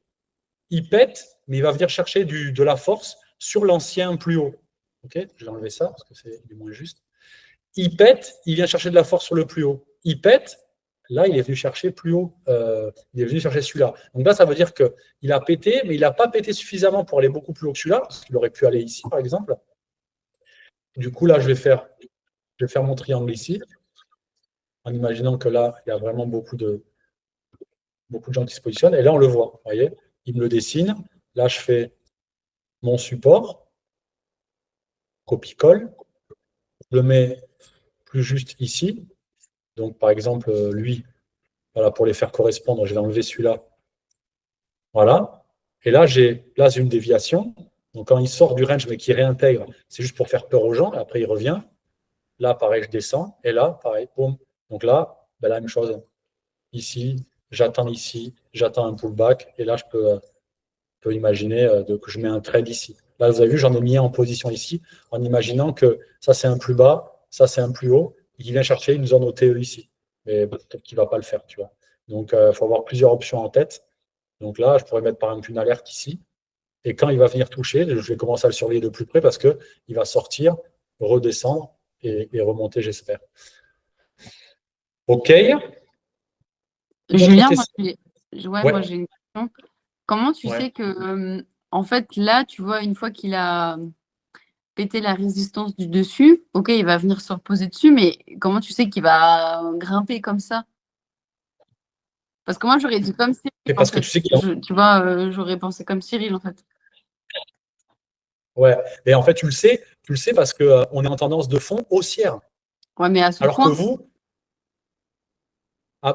Speaker 2: Il pète, mais il va venir chercher de la force sur l'ancien plus haut. Ok, je vais enlever ça parce que c'est moins juste. Il pète, il vient chercher de la force sur le plus haut. Il pète, là, il est venu chercher plus haut. Il est venu chercher celui-là. Donc là, ça veut dire qu'il a pété, mais il n'a pas pété suffisamment pour aller beaucoup plus haut que celui-là, parce qu'il aurait pu aller ici, par exemple. Du coup, là, je vais faire mon triangle ici, en imaginant que là, il y a vraiment beaucoup de gens qui se positionnent. Et là, on le voit, vous voyez, il me le dessine. Là, je fais mon support, copie-colle, je le mets plus juste ici. Donc, par exemple, lui, voilà, pour les faire correspondre, je vais enlever celui-là. Voilà. Et là, j'ai une déviation. Donc, quand il sort du range, mais qu'il réintègre, c'est juste pour faire peur aux gens. Et après, il revient. Là, pareil, je descends. Et là, pareil, boum. Donc là, la même chose. Ici, j'attends ici, j'attends un pullback. Et là, je peux imaginer que je mets un trade ici. Là, vous avez vu, j'en ai mis un en position ici, en imaginant que ça, c'est un plus bas, ça, c'est un plus haut, et qu'il vient chercher une zone OTE ici. Mais peut-être qu'il ne va pas le faire, tu vois. Donc, il faut avoir plusieurs options en tête. Donc là, je pourrais mettre par exemple une alerte ici. Et quand il va venir toucher, je vais commencer à le surveiller de plus près parce qu'il va sortir, redescendre et remonter, j'espère. OK.
Speaker 7: Julien,
Speaker 2: Ouais.
Speaker 7: moi j'ai une question. Comment tu
Speaker 2: Ouais.
Speaker 7: sais que, en fait, là, tu vois, une fois qu'il a pété la résistance du dessus, ok, il va venir se reposer dessus, mais comment tu sais qu'il va grimper comme ça? Parce que moi, j'aurais dit comme Cyril.
Speaker 2: C'est parce que tu sais qu'il y a...
Speaker 7: Tu vois, j'aurais pensé comme Cyril, en fait.
Speaker 2: Ouais, mais en fait, tu le sais parce qu'on est en tendance de fond haussière.
Speaker 7: Ouais, mais à ce
Speaker 2: Alors
Speaker 7: point.
Speaker 2: que vous,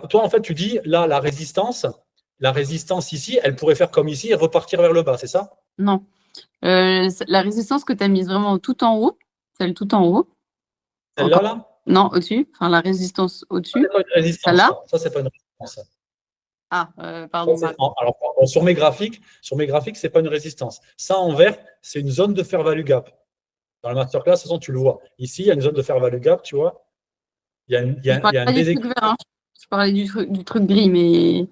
Speaker 2: toi, en fait, tu dis, là, la résistance ici, elle pourrait faire comme ici et repartir vers le bas, c'est ça?
Speaker 7: Non. La résistance que tu as mise vraiment tout en haut, celle tout en haut.
Speaker 2: Celle-là, là?
Speaker 7: Non, au-dessus. Enfin, la résistance au-dessus.
Speaker 2: Ça, c'est pas une résistance.
Speaker 7: Celle-là.
Speaker 2: Ça, c'est pas une résistance.
Speaker 7: Ah, pardon.
Speaker 2: Alors, sur mes graphiques, c'est pas une résistance. Ça, en vert, c'est une zone de fair value gap. Dans la masterclass, de toute façon, tu le vois. Ici, il y a une zone de fair value gap, tu vois. Il y a un déséquilibre.
Speaker 7: Je parlais du truc gris, mais.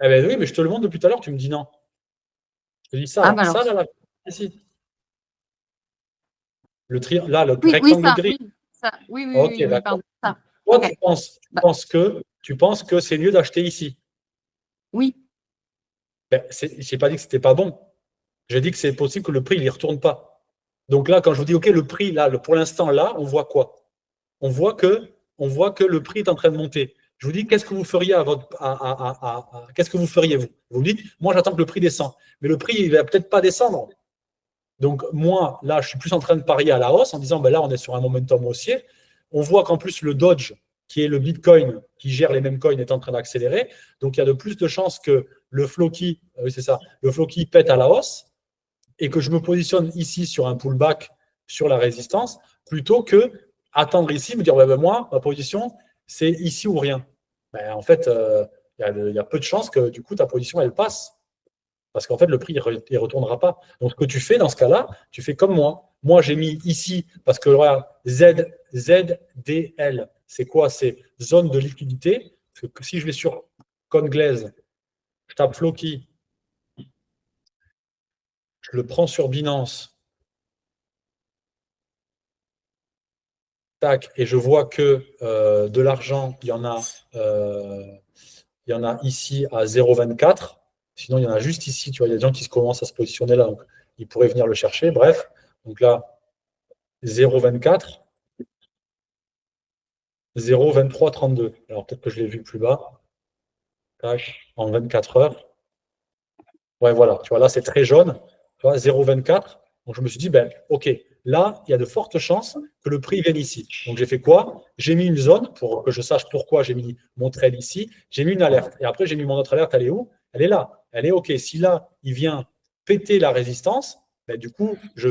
Speaker 2: Eh ben oui, mais je te le montre depuis tout à l'heure, tu me dis non. Je te dis ça, là, ça, là, ici. Le rectangle gris.
Speaker 7: Oui, pardon. Ça.
Speaker 2: Toi, okay. Tu penses que c'est mieux d'acheter ici?
Speaker 7: Oui.
Speaker 2: Ben, je n'ai pas dit que ce n'était pas bon. J'ai dit que c'est possible que le prix ne retourne pas. Donc là, quand je vous dis, OK, le prix, là, pour l'instant, là, on voit quoi? On voit que le prix est en train de monter. Je vous dis, qu'est-ce que vous feriez qu'est-ce que vous feriez, vous? Vous me dites, moi, j'attends que le prix descende. Mais le prix, il ne va peut-être pas descendre. Donc, moi, là, je suis plus en train de parier à la hausse en disant, ben là, on est sur un momentum haussier. On voit qu'en plus, le Dodge, qui est le Bitcoin, qui gère les mêmes coins, est en train d'accélérer. Donc, il y a de plus de chances que le Floki, le Floki pète à la hausse et que je me positionne ici sur un pullback sur la résistance plutôt que attendre ici, me dire, ben, moi, ma position, c'est ici ou rien. Ben, en fait, il y a peu de chances que, du coup, ta position, elle passe. Parce qu'en fait, le prix, il ne retournera pas. Donc, ce que tu fais dans ce cas-là, tu fais comme moi. Moi, j'ai mis ici, parce que regarde, ZDL, c'est quoi? C'est zone de liquidité. Parce que si je vais sur Conglaise, je tape Floki, je le prends sur Binance, tac, et je vois que de l'argent, il y en a ici à 0,24. Sinon, il y en a juste ici, tu vois, il y a des gens qui commencent à se positionner là, donc ils pourraient venir le chercher. Bref, donc là, 0,24, 0,2332. Alors peut-être que je l'ai vu plus bas. Tac, en 24 heures. Ouais, voilà, tu vois, là, c'est très jaune. Tu vois, 0,24. Donc je me suis dit, ben, OK, là, il y a de fortes chances que le prix vienne ici. Donc j'ai fait quoi? J'ai mis une zone pour que je sache pourquoi j'ai mis mon trail ici. J'ai mis une alerte. Et après, j'ai mis mon autre alerte, elle est où? Elle est là. Elle est OK. Si là, il vient péter la résistance, ben, du coup, je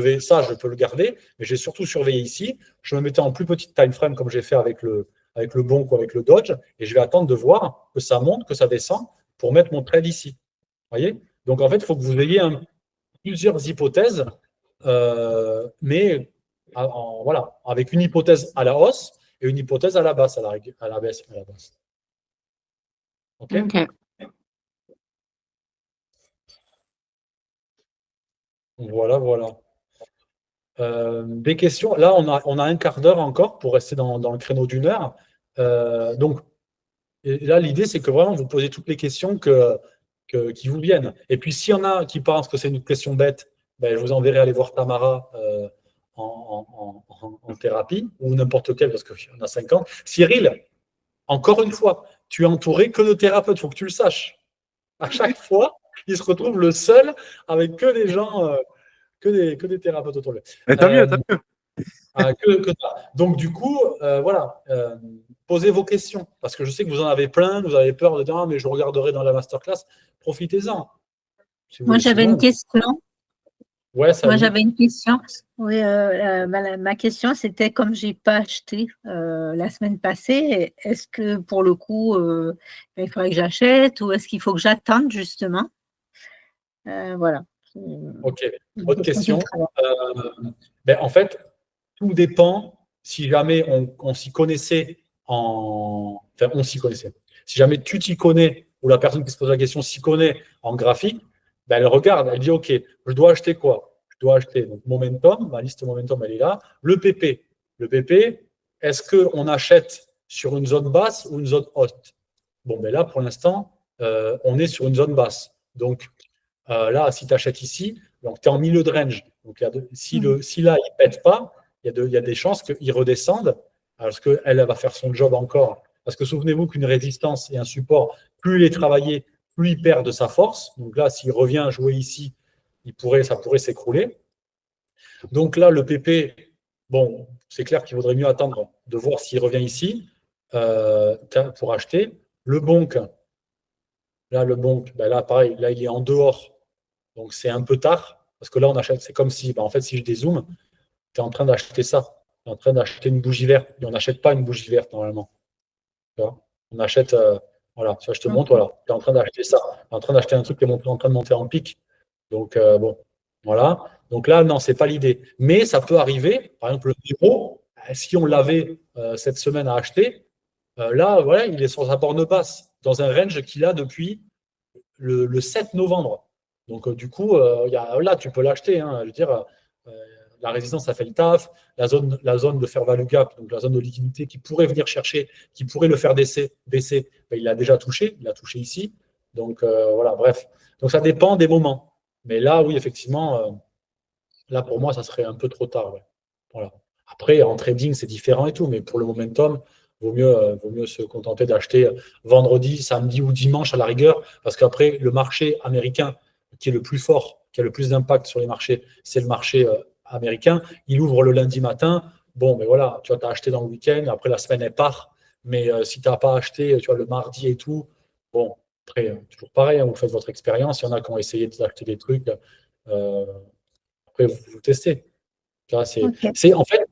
Speaker 2: peux le garder, mais j'ai surtout surveillé ici. Je me mettais en plus petite time frame comme j'ai fait avec le bonk ou avec le dodge, et je vais attendre de voir que ça monte, que ça descend, pour mettre mon trade ici. Voyez? Donc, en fait, il faut que vous ayez plusieurs hypothèses, mais voilà, avec une hypothèse à la hausse et une hypothèse à la basse, à la baisse. OK?
Speaker 7: Ok.
Speaker 2: Voilà. Des questions. Là, on a un quart d'heure encore pour rester dans le créneau d'une heure. Donc, et là, l'idée, c'est que vraiment, vous posez toutes les questions qui vous viennent. Et puis, s'il y en a qui pensent que c'est une question bête, ben, je vous enverrai aller voir Tamara en thérapie, ou n'importe quelle, parce qu'il y en a 50. Cyril, encore une fois, tu es entouré que de thérapeutes, il faut que tu le saches. À chaque fois, il se retrouve le seul avec que des gens, que des thérapeutes autour de lui.
Speaker 1: Mais tant mieux, tant mieux.
Speaker 2: Donc, du coup, voilà, posez vos questions, parce que je sais que vous en avez plein, vous avez peur de dire, ah, mais je regarderai dans la masterclass. Profitez-en. Si vous
Speaker 4: Moi,
Speaker 2: voulez,
Speaker 4: j'avais
Speaker 2: sinon,
Speaker 4: une question.
Speaker 2: Ouais, ça
Speaker 4: Moi, j'avais une question. Oui, ma question, c'était comme j'ai pas acheté la semaine passée, est-ce que pour le coup, il faudrait que j'achète ou est-ce qu'il faut que j'attende justement? Voilà.
Speaker 2: Ok,
Speaker 4: Une
Speaker 2: autre
Speaker 4: question
Speaker 2: question.
Speaker 4: qui me traverse.
Speaker 2: Ben, en fait, tout dépend si jamais on s'y connaissait Enfin, on s'y connaissait. Si jamais tu t'y connais ou la personne qui se pose la question s'y connaît en graphique, ben, elle regarde, elle dit, OK, je dois acheter quoi? Je dois acheter donc Momentum, ma liste Momentum, elle est là. Le PP. Le PP, est-ce qu'on achète sur une zone basse ou une zone haute? Bon, ben là, pour l'instant, on est sur une zone basse. Donc, là, si tu achètes ici, donc tu es en milieu de range. Donc, si là, il ne pète pas, il y a des chances qu'il redescende, parce qu'elle va faire son job encore. Parce que souvenez-vous qu'une résistance et un support, plus il est travaillé, plus il perd de sa force. Donc là, s'il revient jouer ici, ça pourrait s'écrouler. Donc là, le PP, bon, c'est clair qu'il vaudrait mieux attendre de voir s'il revient ici pour acheter. Le bonk, ben là, pareil, là, il est en dehors. Donc, c'est un peu tard, parce que là, on achète, c'est comme si, en fait, si je dézoome, tu es en train d'acheter ça. Tu es en train d'acheter une bougie verte. Et on n'achète pas une bougie verte, normalement. Tu vois, on achète, voilà, ça, je te montre, voilà. Tu es en train d'acheter ça. Tu es en train d'acheter un truc qui est en train de monter en pic. Donc, bon, voilà. Donc là, non, ce n'est pas l'idée. Mais ça peut arriver, par exemple, le Nero, si on l'avait cette semaine à acheter, là, voilà, il est sur sa borne basse, dans un range qu'il a depuis le 7 novembre. Donc, du coup, là, tu peux l'acheter. Hein, je veux dire, la résistance, ça fait le taf. La zone de fair value gap, donc la zone de liquidité qui pourrait venir chercher, qui pourrait le faire baisser, ben, il l'a déjà touché. Il l'a touché ici. Donc, voilà, bref. Donc, ça dépend des moments. Mais là, oui, effectivement, là, pour moi, ça serait un peu trop tard. Ouais. Voilà. Après, en trading, c'est différent et tout. Mais pour le momentum, vaut mieux se contenter d'acheter vendredi, samedi ou dimanche à la rigueur, parce qu'après, le marché américain qui est le plus fort, qui a le plus d'impact sur les marchés, c'est le marché américain. Il ouvre le lundi matin. Bon, mais voilà, tu vois, tu as acheté dans le week-end, après la semaine, elle part. Mais si tu n'as pas acheté, tu vois, le mardi et tout, bon, après, toujours pareil, hein, vous faites votre expérience. Il y en a qui ont essayé d'acheter des trucs. Après, vous testez. Là,
Speaker 4: Ok.
Speaker 2: en fait,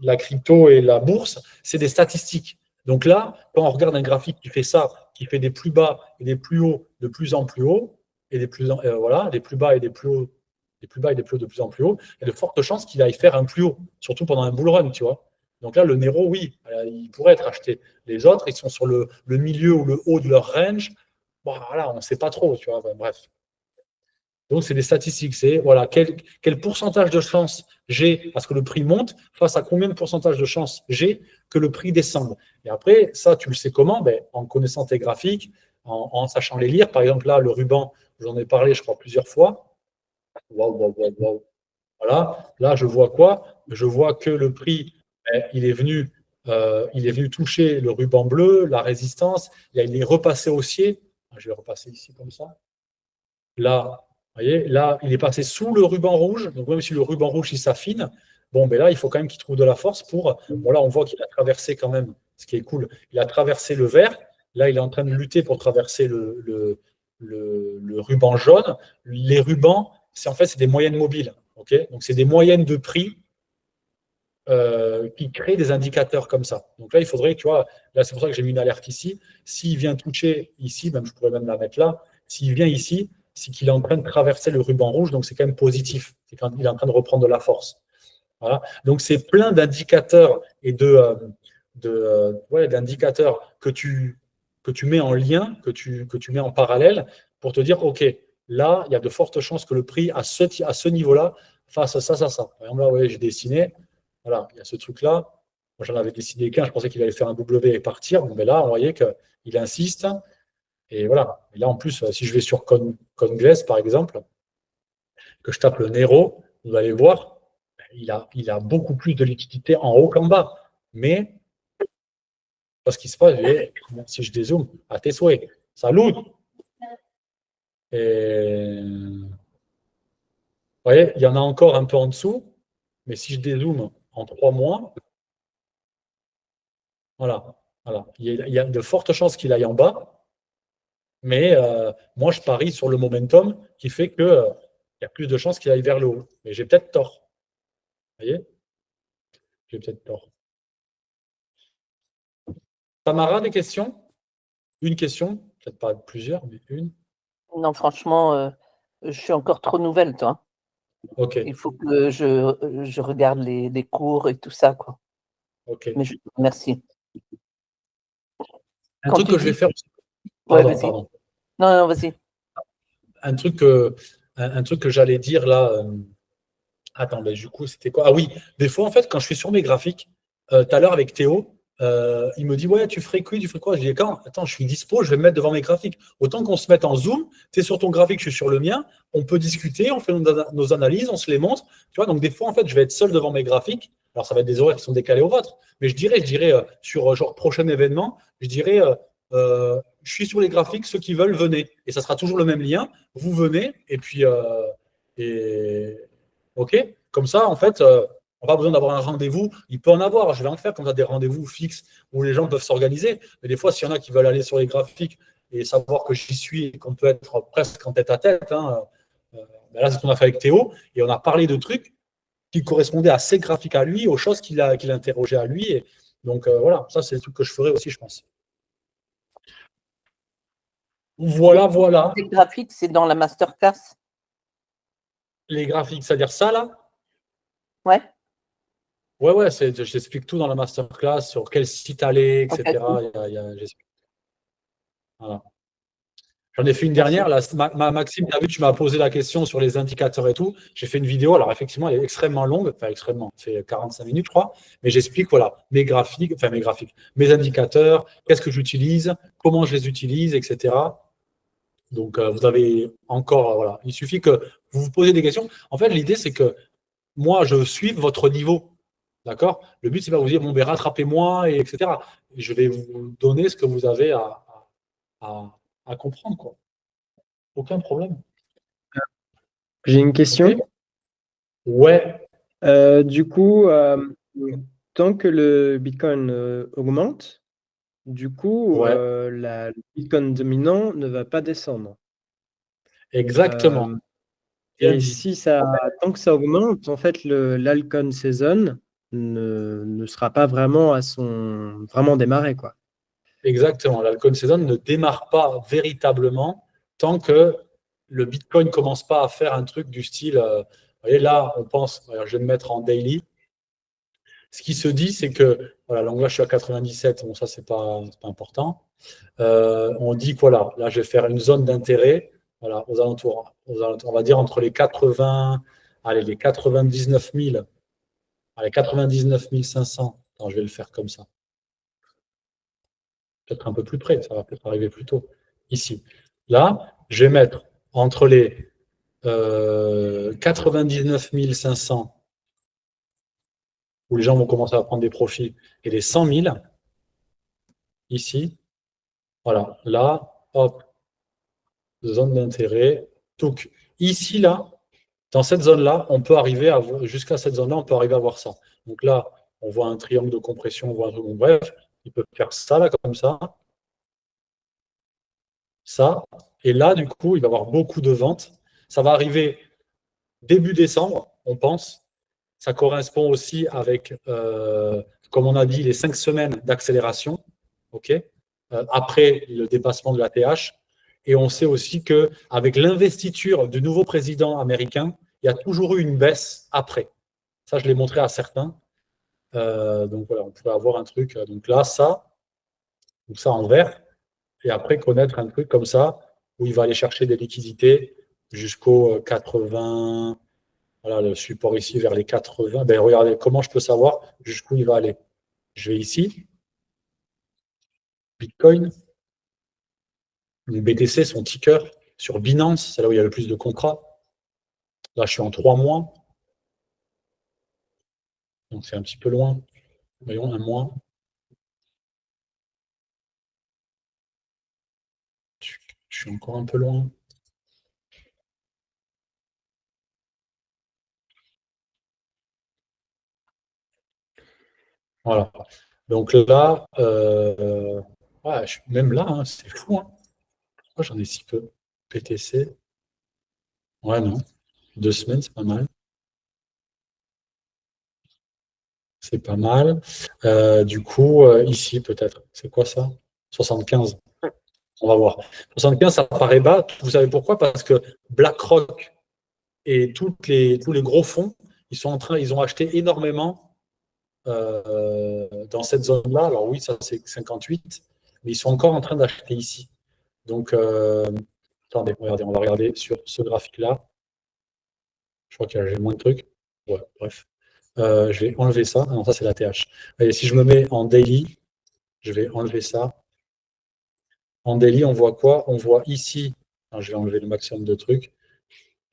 Speaker 2: la crypto et la bourse, c'est des statistiques. Donc là, quand on regarde un graphique qui fait ça, qui fait des plus bas et des plus hauts de plus en plus haut, et des plus bas et des plus hauts, des plus bas et des plus hauts de plus en plus haut, il y a de fortes chances qu'il aille faire un plus haut, surtout pendant un bull run, tu vois. Donc là, le Nero, oui, il pourrait être acheté. Les autres, ils sont sur le milieu ou le haut de leur range. Bon, voilà, on ne sait pas trop, tu vois. Ben, bref. Donc, c'est des statistiques. C'est voilà, quel pourcentage de chance j'ai parce que le prix monte face à combien de pourcentage de chance j'ai que le prix descende. Et après, ça, tu le sais comment? Ben, en connaissant tes graphiques, en sachant les lire. Par exemple, là, le ruban, j'en ai parlé, je crois, plusieurs fois. Waouh. Voilà. Là, je vois quoi? Je vois que le prix, ben, il est venu toucher le ruban bleu, la résistance. Là, il est repassé haussier. Je vais repasser ici comme ça. Là, vous voyez, là, il est passé sous le ruban rouge. Donc, même si le ruban rouge, il s'affine, bon, ben là, il faut quand même qu'il trouve de la force pour. Bon, là, on voit qu'il a traversé quand même, ce qui est cool. Il a traversé le vert. Là, il est en train de lutter pour traverser le ruban jaune. Les rubans, c'est des moyennes mobiles. Okay, donc, c'est des moyennes de prix qui créent des indicateurs comme ça. Donc là, il faudrait, tu vois, là, c'est pour ça que j'ai mis une alerte ici. S'il vient toucher ici, même je pourrais même la mettre là, s'il vient ici, c'est qu'il est en train de traverser le ruban rouge, donc c'est quand même positif. C'est quand il est en train de reprendre de la force. Voilà. Donc, c'est plein d'indicateurs et d'indicateurs que tu mets en lien, que tu mets en parallèle pour te dire, OK, là, il y a de fortes chances que le prix à ce niveau-là fasse ça. Par exemple, là, ouais, j'ai dessiné. Voilà, il y a ce truc-là. Moi, j'en avais décidé qu'un, je pensais qu'il allait faire un W et partir. Bon, mais là, on voyait qu'il insiste. Et voilà. Et là, en plus, si je vais sur Conglass, par exemple, que je tape le Nero, vous allez voir, il a beaucoup plus de liquidité en haut qu'en bas. Mais, ce qui se passe, si je dézoome, à tes souhaits, ça loot. Et vous voyez, il y en a encore un peu en dessous, mais si je dézoome en 3 mois, voilà. Il y a de fortes chances qu'il aille en bas, mais moi, je parie sur le momentum qui fait qu'il y a plus de chances qu'il aille vers le haut. Mais j'ai peut-être tort. Vous voyez? J'ai peut-être tort. Tamara, des questions? Une question, peut-être pas plusieurs, mais une.
Speaker 3: Non, franchement, je suis encore trop nouvelle, toi.
Speaker 2: Ok,
Speaker 3: Il faut que je regarde les cours et tout ça, quoi.
Speaker 2: ok.
Speaker 3: Mais je te remercie.
Speaker 2: Un
Speaker 3: Quand
Speaker 2: truc
Speaker 3: tu
Speaker 2: que je vais
Speaker 3: dis-
Speaker 2: faire.
Speaker 3: Ouais,
Speaker 2: Pardon,
Speaker 3: vas-y.
Speaker 2: pardon.
Speaker 3: Non, vas-y.
Speaker 2: Un truc que j'allais dire là. Attends, ben, du coup, c'était quoi? Ah oui, des fois, en fait, quand je suis sur mes graphiques, tout à l'heure avec Théo, il me dit, ouais, tu ferais quoi? Je dis, attends, je suis dispo, je vais me mettre devant mes graphiques. Autant qu'on se mette en zoom, tu es sur ton graphique, je suis sur le mien, on peut discuter, on fait nos analyses, on se les montre. Tu vois, donc des fois, en fait, je vais être seul devant mes graphiques. Alors, ça va être des horaires qui sont décalés aux vôtres, mais je dirais sur genre prochain événement, je dirais, je suis sur les graphiques, ceux qui veulent, venez. Et ça sera toujours le même lien. Vous venez, et puis, OK? Comme ça, en fait, on n'a pas besoin d'avoir un rendez-vous. Il peut en avoir. Je vais en faire quand on a des rendez-vous fixes où les gens peuvent s'organiser. Mais des fois, s'il y en a qui veulent aller sur les graphiques et savoir que j'y suis et qu'on peut être presque en tête à tête, hein, ben là, c'est ce qu'on a fait avec Théo. Et on a parlé de trucs qui correspondaient à ses graphiques à lui, aux choses qu'il interrogeait à lui. Et donc, voilà, ça, c'est le truc que je ferai aussi, je pense. Voilà.
Speaker 3: Les graphiques, c'est dans la masterclass.
Speaker 2: Les graphiques, c'est-à-dire ça, là?
Speaker 3: Ouais.
Speaker 2: Ouais, j'explique tout dans la masterclass, sur quel site aller, etc.
Speaker 3: Ok.
Speaker 2: J'explique. Voilà. J'en ai fait une dernière. Là, Maxime, tu as vu, tu m'as posé la question sur les indicateurs et tout. J'ai fait une vidéo. Alors, effectivement, elle est extrêmement longue. Enfin, extrêmement. Elle fait 45 minutes, je crois. Mais j'explique, voilà, mes indicateurs, qu'est-ce que j'utilise, comment je les utilise, etc. Donc, vous avez encore, voilà. Il suffit que vous vous posez des questions. En fait, l'idée, c'est que moi, je suive votre niveau. D'accord? Le but, c'est pas de vous dire, bon, ben, rattrapez-moi, etc. Je vais vous donner ce que vous avez à comprendre, quoi. Aucun problème.
Speaker 5: J'ai une question.
Speaker 2: Okay. Ouais.
Speaker 5: Du coup, tant que le Bitcoin augmente, du coup,
Speaker 2: Ouais.
Speaker 5: le Bitcoin dominant ne va pas descendre.
Speaker 2: Exactement.
Speaker 5: Et tant que ça augmente, en fait, l'alcon season ne sera pas vraiment vraiment démarré, quoi.
Speaker 2: Exactement. L'alcon season ne démarre pas véritablement tant que le Bitcoin ne commence pas à faire un truc du style. Vous voyez, là, on pense, je vais me mettre en daily. Ce qui se dit, c'est que, voilà, donc là, je suis à 97, bon, ça, c'est pas important. On dit que, voilà, là, je vais faire une zone d'intérêt, voilà, aux alentours, on va dire entre les 99 000, allez, 99 500. Attends, je vais le faire comme ça. Peut-être un peu plus près, ça va peut-être arriver plus tôt. Ici. Là, je vais mettre entre les 99 500, où les gens vont commencer à prendre des profits, et les 100 000, ici. Voilà, là, hop, zone d'intérêt. Donc, ici, là, dans cette zone-là, on peut arriver à jusqu'à cette zone-là, on peut arriver à voir ça. Donc là, on voit un triangle de compression, on voit un truc, bref, il peut faire ça, là, comme ça. Ça. Et là, du coup, il va y avoir beaucoup de ventes. Ça va arriver début décembre, on pense. Ça correspond aussi avec, comme on a dit, les 5 semaines d'accélération, après le dépassement de la TH. Et on sait aussi qu'avec l'investiture du nouveau président américain, il y a toujours eu une baisse après. Ça, je l'ai montré à certains. Donc voilà, on pourrait avoir un truc. Donc là, ça en vert. Et après, connaître un truc comme ça, où il va aller chercher des liquidités jusqu'au 80. Voilà, le support ici vers les 80. Ben, regardez, comment je peux savoir jusqu'où il va aller? Je vais ici. Bitcoin. Le BTC, son ticker sur Binance, c'est là où il y a le plus de contrats. Là, je suis en 3 mois. Donc, c'est un petit peu loin. Voyons, un mois. Je suis encore un peu loin. Voilà. Donc là, ouais, même là, hein, c'est fou. Hein. Pourquoi j'en ai si peu? BTC. Ouais, non. 2 semaines, c'est pas mal. C'est pas mal. Du coup, ici, peut-être. C'est quoi ça? 75. On va voir. 75, ça paraît bas. Vous savez pourquoi? Parce que BlackRock et tous les gros fonds, ils ont acheté énormément dans cette zone-là. Alors oui, ça c'est 58, mais ils sont encore en train d'acheter ici. Donc, attendez, regardez, on va regarder sur ce graphique-là. Je crois que j'ai moins de trucs. Ouais, bref. Je vais enlever ça. Ah non, ça c'est la TH. Allez, si je me mets en daily, je vais enlever ça. En daily, on voit quoi? On voit ici, alors, je vais enlever le maximum de trucs,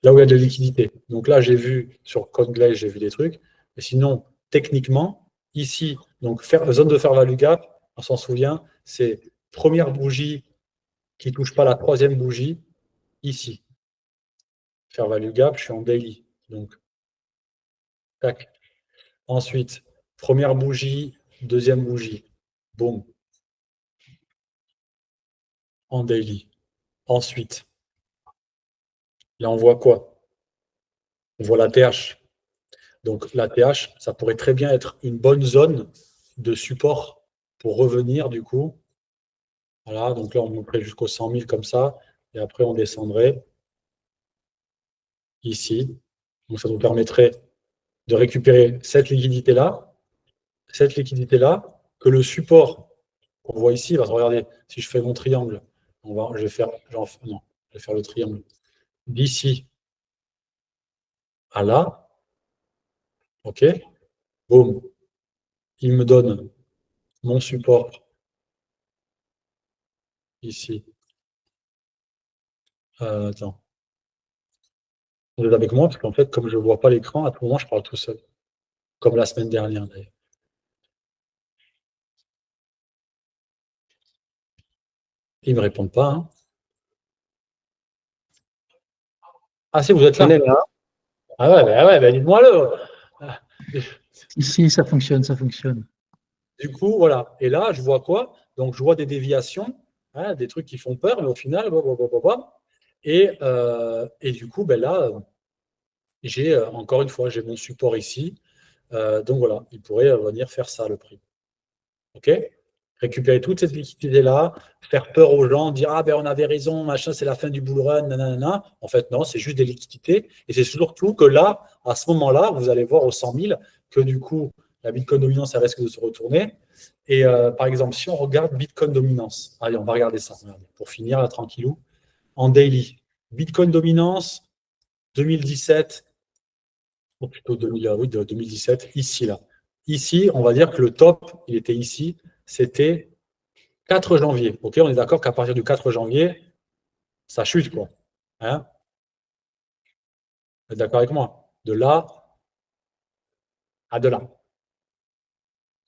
Speaker 2: là où il y a de la liquidité. Donc là, j'ai vu sur CoinGlaze, j'ai vu des trucs. Et sinon, techniquement, ici, donc zone de fair value gap, on s'en souvient, c'est première bougie qui ne touche pas la troisième bougie, ici. Fair value gap, je suis en daily. Donc, tac. Ensuite, première bougie, deuxième bougie. Boum. En daily. Ensuite, là, on voit quoi? On voit la TH. Donc la TH, ça pourrait très bien être une bonne zone de support pour revenir du coup. Voilà, donc là, on monterait jusqu'aux 100 000 comme ça. Et après, on descendrait ici. Donc ça nous permettrait de récupérer cette liquidité-là, que le support qu'on voit ici, parce que regardez, si je fais mon triangle, je vais faire le triangle d'ici à là. OK. Boum. Il me donne mon support ici. Attends. Vous êtes avec moi, parce qu'en fait, comme je ne vois pas l'écran, à tout moment, je parle tout seul. Comme la semaine dernière, d'ailleurs. Ils ne me répondent pas. Hein. Ah si, vous êtes là. Ah ouais, dites-moi-le.
Speaker 6: Ici, ça fonctionne, ça fonctionne.
Speaker 2: Du coup, voilà. Et là, je vois quoi? Donc, je vois des déviations, hein, des trucs qui font peur, mais au final, et du coup, ben là, j'ai encore une fois, j'ai mon support ici. Donc voilà, il pourrait venir faire ça, le prix. OK? Récupérer toute cette liquidité-là, faire peur aux gens, dire ah ben on avait raison, machin, c'est la fin du bull run, nanana. En fait, non, c'est juste des liquidités. Et c'est surtout que là, à ce moment-là, vous allez voir aux 100 000 que du coup, la Bitcoin dominance, ça risque de se retourner. Et par exemple, si on regarde Bitcoin dominance, allez, on va regarder ça, regardez, pour finir là, tranquillou, en daily. Bitcoin dominance, 2017, ou plutôt 2017, ici, là. Ici, on va dire que le top, il était ici, c'était 4 janvier. OK, on est d'accord qu'à partir du 4 janvier, ça chute, quoi. Hein? Vous êtes d'accord avec moi? De là à de là.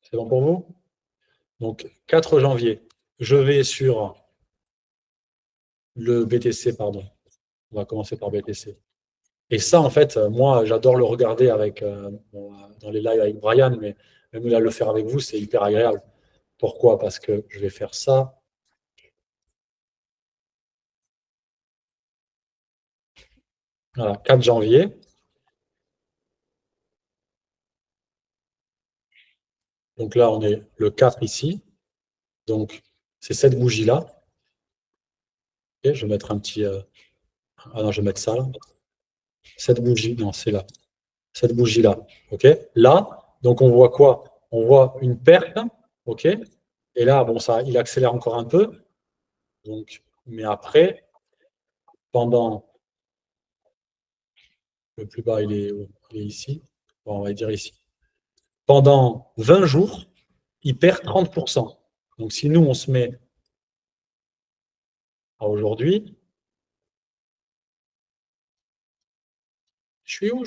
Speaker 2: C'est bon pour vous? Donc, 4 janvier, je vais sur le BTC, pardon. On va commencer par BTC. Et ça, en fait, moi, j'adore le regarder avec, dans les lives avec Brian, mais même là, le faire avec vous, c'est hyper agréable. Pourquoi? Parce que je vais faire ça. Voilà, 4 janvier. Donc là, on est le 4 ici. Donc, c'est cette bougie-là. Okay, je vais mettre un petit... Ah non, je vais mettre ça là. Cette bougie, non, c'est là. Cette bougie-là. OK? Là, donc on voit quoi? On voit une perte. OK? Et là, bon, ça, il accélère encore un peu. Donc, mais après, pendant... Le plus bas, il est ici. Bon, on va dire ici. Pendant 20 jours, il perd 30%. Donc, si nous, on se met à aujourd'hui, je suis où?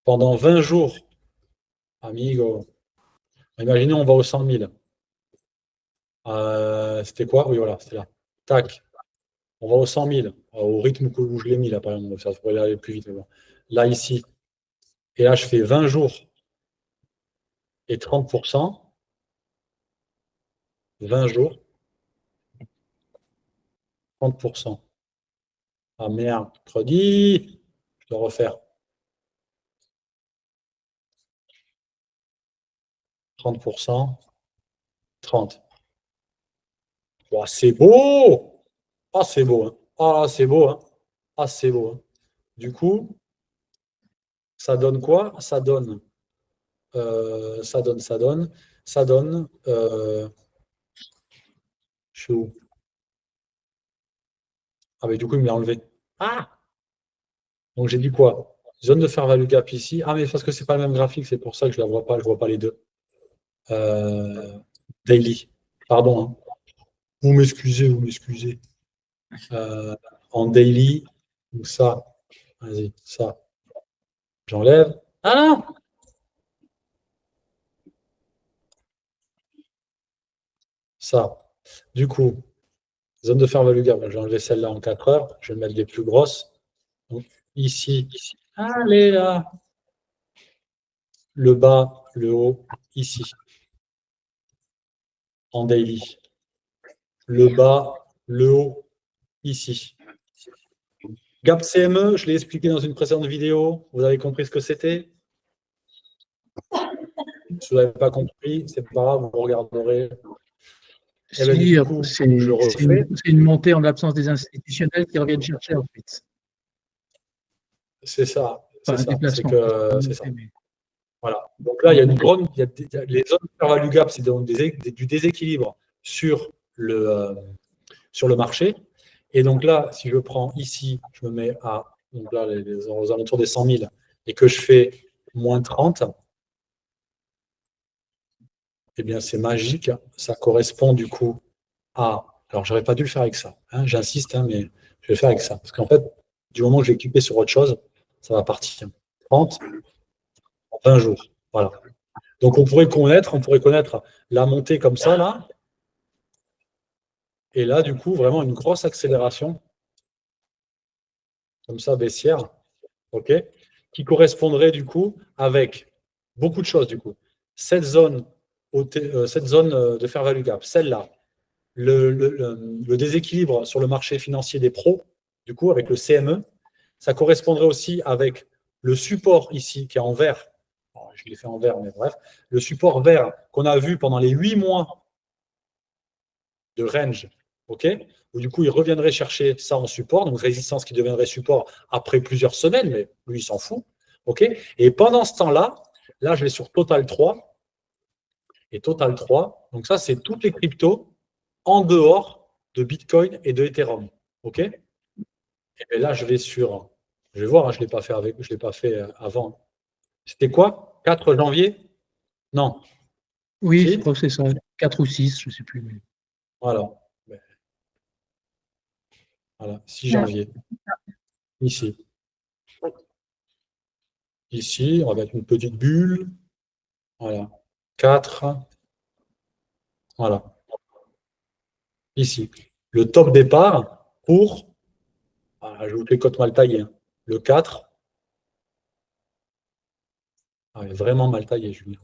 Speaker 2: Pendant 20 jours, amigo, imaginez, on va aux 100 000. C'était quoi? Oui, voilà, c'était là. Tac. On va aux 100 000, au rythme où je l'ai mis, là, par exemple. Ça pourrait aller plus vite. Là, ici. Et là, je fais 20 jours et 30%. 20 jours. 30%. Ah merde, mercredi. Je dois refaire. 30%. 30. Oh, c'est beau! Ah, c'est beau. Hein. Ah, c'est beau. Hein. Ah, c'est beau. Hein. Du coup, ça donne quoi? Ça donne. Ça donne. Je suis où? Ah, mais du coup, il me l'a enlevé. Ah! Donc, j'ai dit quoi? Zone de fair value gap ici. Ah, mais parce que c'est pas le même graphique, c'est pour ça que je ne la vois pas. Je ne vois pas les deux. Daily. Pardon. Hein. Vous m'excusez. En daily, donc ça, vas-y, ça, j'enlève. Ah non! Ça. Du coup, zone de fair value gap, je vais enlever celle-là en 4 heures. Je vais mettre les plus grosses. Donc, ici. Allez là. Le bas, le haut, ici. En daily. Le bas, le haut, ici. Gap CME, je l'ai expliqué dans une précédente vidéo. Vous avez compris ce que c'était? Si vous n'avez pas compris, c'est pas grave, vous regarderez.
Speaker 6: Si,
Speaker 2: ben, du coup,
Speaker 6: c'est
Speaker 2: je refais.
Speaker 6: une montée en l'absence des institutionnels qui reviennent chercher ensuite.
Speaker 2: C'est ça.
Speaker 6: Enfin,
Speaker 2: C'est ça.
Speaker 6: déplacement.
Speaker 2: C'est ça. Voilà. Donc là, il y a une grande. Les zones fair value gap, c'est donc du déséquilibre sur le marché. Et donc là, si je prends ici, je me mets à donc là, aux alentours des 100 000 et que je fais moins 30, eh bien, c'est magique. Ça correspond du coup à. Alors, j'aurais pas dû le faire avec ça. Hein, j'insiste, hein, mais je vais le faire avec ça. Parce qu'en fait, du moment que je vais cliquer sur autre chose, ça va partir. 30 en 20 jours. Voilà. Donc, on pourrait connaître la montée comme ça, là. Et là, du coup, vraiment une grosse accélération. Comme ça, baissière. OK, qui correspondrait, du coup, avec beaucoup de choses, du coup. Cette zone de fair value gap, celle-là, le déséquilibre sur le marché financier des pros, du coup, avec le CME, ça correspondrait aussi avec le support ici, qui est en vert. Alors, je l'ai fait en vert, mais bref. Le support vert qu'on a vu pendant les 8 mois de range, OK, où du coup, il reviendrait chercher ça en support, donc résistance qui deviendrait support après plusieurs semaines, mais lui, il s'en fout. OK, et pendant ce temps-là, là, je vais sur Total 3. Et Total 3, donc ça, c'est toutes les cryptos en dehors de Bitcoin et de Ethereum. OK, et bien là, je vais sur. Je vais voir, hein, je ne l'ai pas fait avant. C'était quoi? 4 janvier? Non.
Speaker 6: Oui,
Speaker 2: Si?
Speaker 6: je crois que c'est ça. 4 ou 6, je ne sais plus. Mais...
Speaker 2: Voilà. 6 janvier. Ici. Ici, on va mettre une petite bulle. Voilà. 4. Voilà. Ici. Le top départ pour. Voilà, je vous fais cote mal taillé. Hein. Le 4. Ah, vraiment mal taillé, Julien.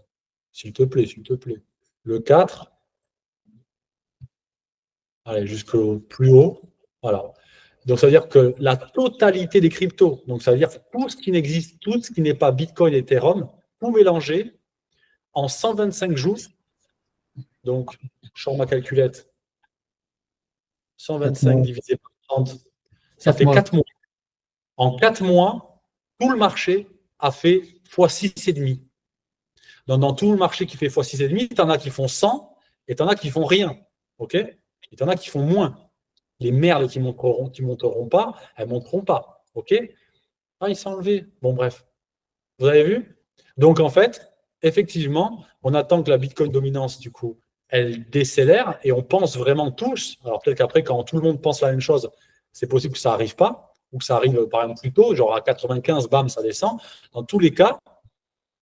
Speaker 2: S'il te plaît, s'il te plaît. Le 4. Allez, jusqu'au plus haut. Voilà. Donc, ça veut dire que la totalité des cryptos, donc ça veut dire tout ce qui n'existe, tout ce qui n'est pas Bitcoin et Ethereum, tout mélangé en 125 jours. Donc, je sors ma calculette. 125 divisé par 30, ça fait 4 mois. En 4 mois, tout le marché a fait x6,5. Donc, dans tout le marché qui fait x6,5, tu en as qui font 100 et tu en as qui font rien. OK? Et tu en as qui font moins. Les merdes qui monteront pas, elles ne monteront pas. OK? Ah, il s'est enlevé. Bon, bref. Vous avez vu? Donc, en fait, effectivement, on attend que la Bitcoin dominance, du coup, elle décélère et on pense vraiment tous. Alors, peut-être qu'après, quand tout le monde pense la même chose, c'est possible que ça n'arrive pas ou que ça arrive, par exemple, plus tôt, genre à 95, bam, ça descend. Dans tous les cas,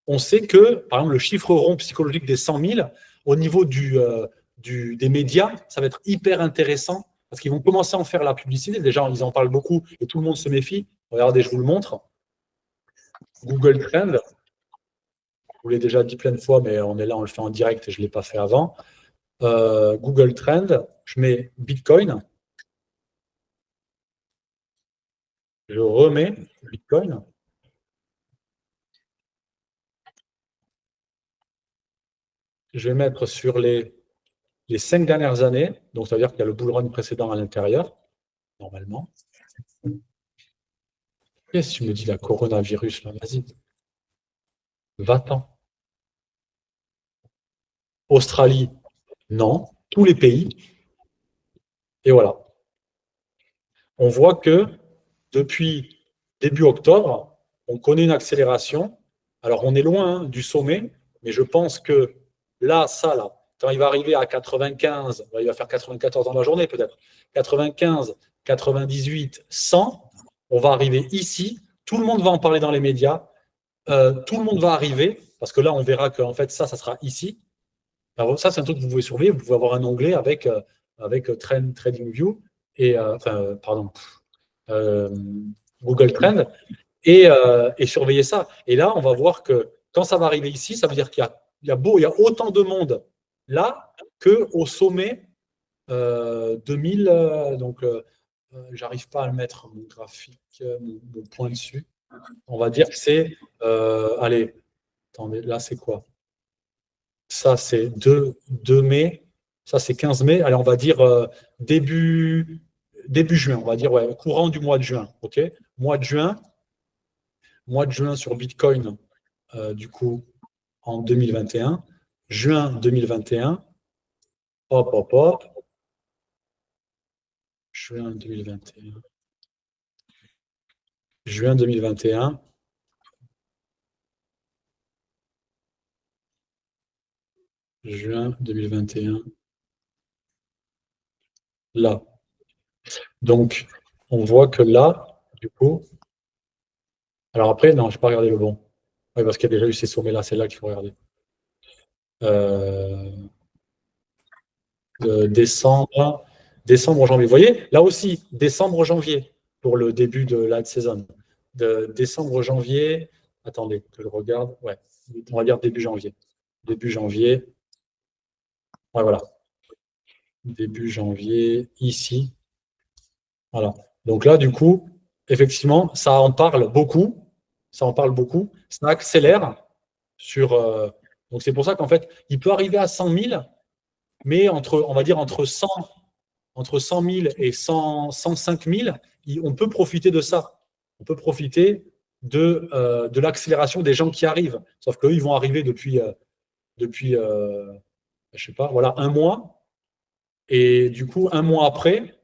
Speaker 2: on sait que, par exemple, le chiffre rond psychologique des 100 000, au niveau des médias, ça va être hyper intéressant parce qu'ils vont commencer à en faire la publicité. Déjà, ils en parlent beaucoup et tout le monde se méfie. Regardez, je vous le montre. Google Trend. Je vous l'ai déjà dit plein de fois, mais on est là, on le fait en direct et je ne l'ai pas fait avant. Google Trend, je mets Bitcoin. Je remets Bitcoin. Je vais mettre sur les 5 dernières années. Donc, ça veut dire qu'il y a le bull run précédent à l'intérieur, normalement. Qu'est-ce que tu me dis, la coronavirus, là? Vas-y. Va-t'en. Australie, non. Tous les pays. Et voilà. On voit que depuis début octobre, on connaît une accélération. Alors, on est loin du sommet, mais je pense que là, quand il va arriver à 95, il va faire 94 dans la journée peut-être, 95, 98, 100, on va arriver ici. Tout le monde va en parler dans les médias. Tout le monde va arriver, parce que là, on verra que en fait, ça sera ici. Alors, ça, c'est un truc que vous pouvez surveiller. Vous pouvez avoir un onglet avec TradingView et Google Trend et surveiller ça. Et là, on va voir que quand ça va arriver ici, ça veut dire qu'il y a autant de monde là qu'au sommet 2000. Donc, j'arrive pas à le mettre, mon graphique, mon point dessus. On va dire que c'est, allez, attendez, là, c'est quoi? Ça, c'est 2 mai. Ça, c'est 15 mai. Allez, on va dire début juin. On va dire, ouais, courant du mois de juin. OK? Mois de juin sur Bitcoin, du coup, en 2021. Juin 2021. Hop, hop, hop. Juin 2021. Juin 2021. Juin 2021. Là. Donc, on voit que là, du coup. Alors après, non, je n'ai pas regardé le bon. Oui, parce qu'il y a déjà eu ces sommets-là, c'est là qu'il faut regarder. Décembre, janvier. Vous voyez, là aussi, décembre, janvier, pour le début de la saison. De décembre, janvier. Attendez, que je regarde. Ouais, on va dire début janvier. Début janvier. Ouais, voilà. Début janvier, ici. Voilà. Donc là, du coup, effectivement, ça en parle beaucoup. Ça en parle beaucoup. Ça accélère sur. Donc c'est pour ça qu'en fait, il peut arriver à 100 000, mais on va dire entre 100 000 et 105 000, on peut profiter de ça. On peut profiter de l'accélération des gens qui arrivent. Sauf qu'eux, ils vont arriver depuis je sais pas, voilà, un mois. Et du coup, un mois après,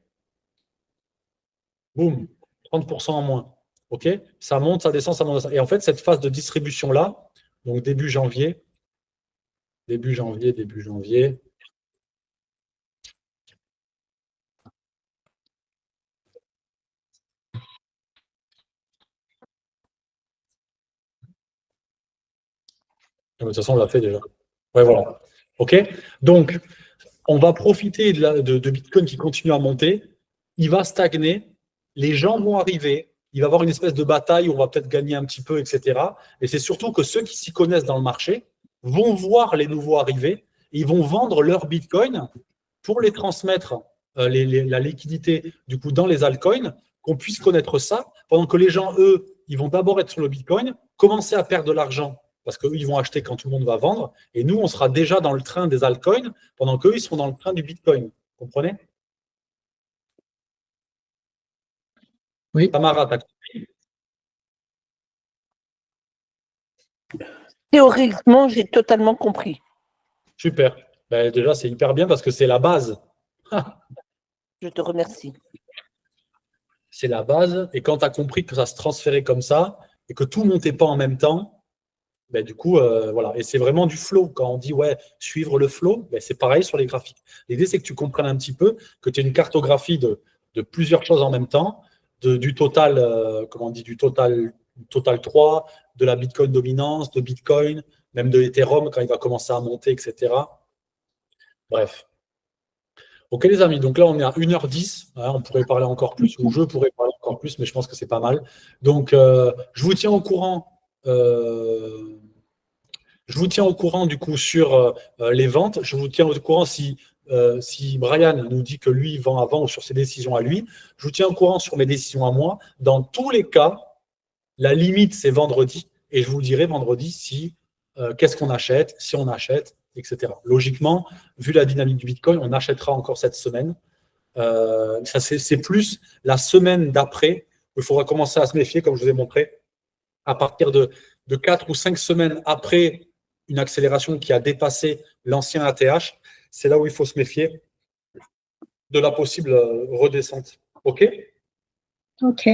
Speaker 2: boum, 30% en moins. OK? Ça monte, ça descend, ça monte. Et en fait, cette phase de distribution-là, donc début janvier. De toute façon, on l'a fait déjà. Ouais, voilà. OK? Donc, on va profiter de Bitcoin qui continue à monter. Il va stagner. Les gens vont arriver. Il va y avoir une espèce de bataille où on va peut-être gagner un petit peu, etc. Et c'est surtout que ceux qui s'y connaissent dans le marché vont voir les nouveaux arriver. Et ils vont vendre leur Bitcoin pour les transmettre, la liquidité, du coup, dans les altcoins, qu'on puisse connaître ça, pendant que les gens, eux, ils vont d'abord être sur le Bitcoin, commencer à perdre de l'argent, parce qu'eux, ils vont acheter quand tout le monde va vendre, et nous, on sera déjà dans le train des altcoins, pendant qu'eux, ils seront dans le train du Bitcoin. Vous comprenez?
Speaker 6: Oui.
Speaker 2: Tamara, t'as compris?
Speaker 3: Théoriquement, j'ai totalement compris.
Speaker 2: Super. Ben, déjà, c'est hyper bien parce que c'est la base.
Speaker 3: Je te remercie.
Speaker 2: C'est la base. Et quand tu as compris que ça se transférait comme ça et que tout ne montait pas en même temps, ben, du coup, voilà. Et c'est vraiment du flow. Quand on dit ouais, suivre le flow, ben, c'est pareil sur les graphiques. L'idée, c'est que tu comprennes un petit peu que tu as une cartographie de plusieurs choses en même temps, du total, comment on dit, du total 3, de la Bitcoin dominance, de Bitcoin, même de Ethereum quand il va commencer à monter, etc. Bref. Ok les amis, donc là on est à 1h10, hein, on pourrait parler encore plus, ou je pourrais parler encore plus, mais je pense que c'est pas mal. Donc je vous tiens au courant, du coup sur les ventes, je vous tiens au courant si Brian nous dit que lui vend avant ou sur ses décisions à lui, je vous tiens au courant sur mes décisions à moi. Dans tous les cas, la limite c'est vendredi, et je vous dirai vendredi si qu'est-ce qu'on achète, si on achète, etc. Logiquement, vu la dynamique du Bitcoin, on achètera encore cette semaine. Ça, c'est plus la semaine d'après où il faudra commencer à se méfier, comme je vous ai montré. À partir de 4 ou 5 semaines après une accélération qui a dépassé l'ancien ATH, c'est là où il faut se méfier de la possible redescente. OK?
Speaker 4: Ok.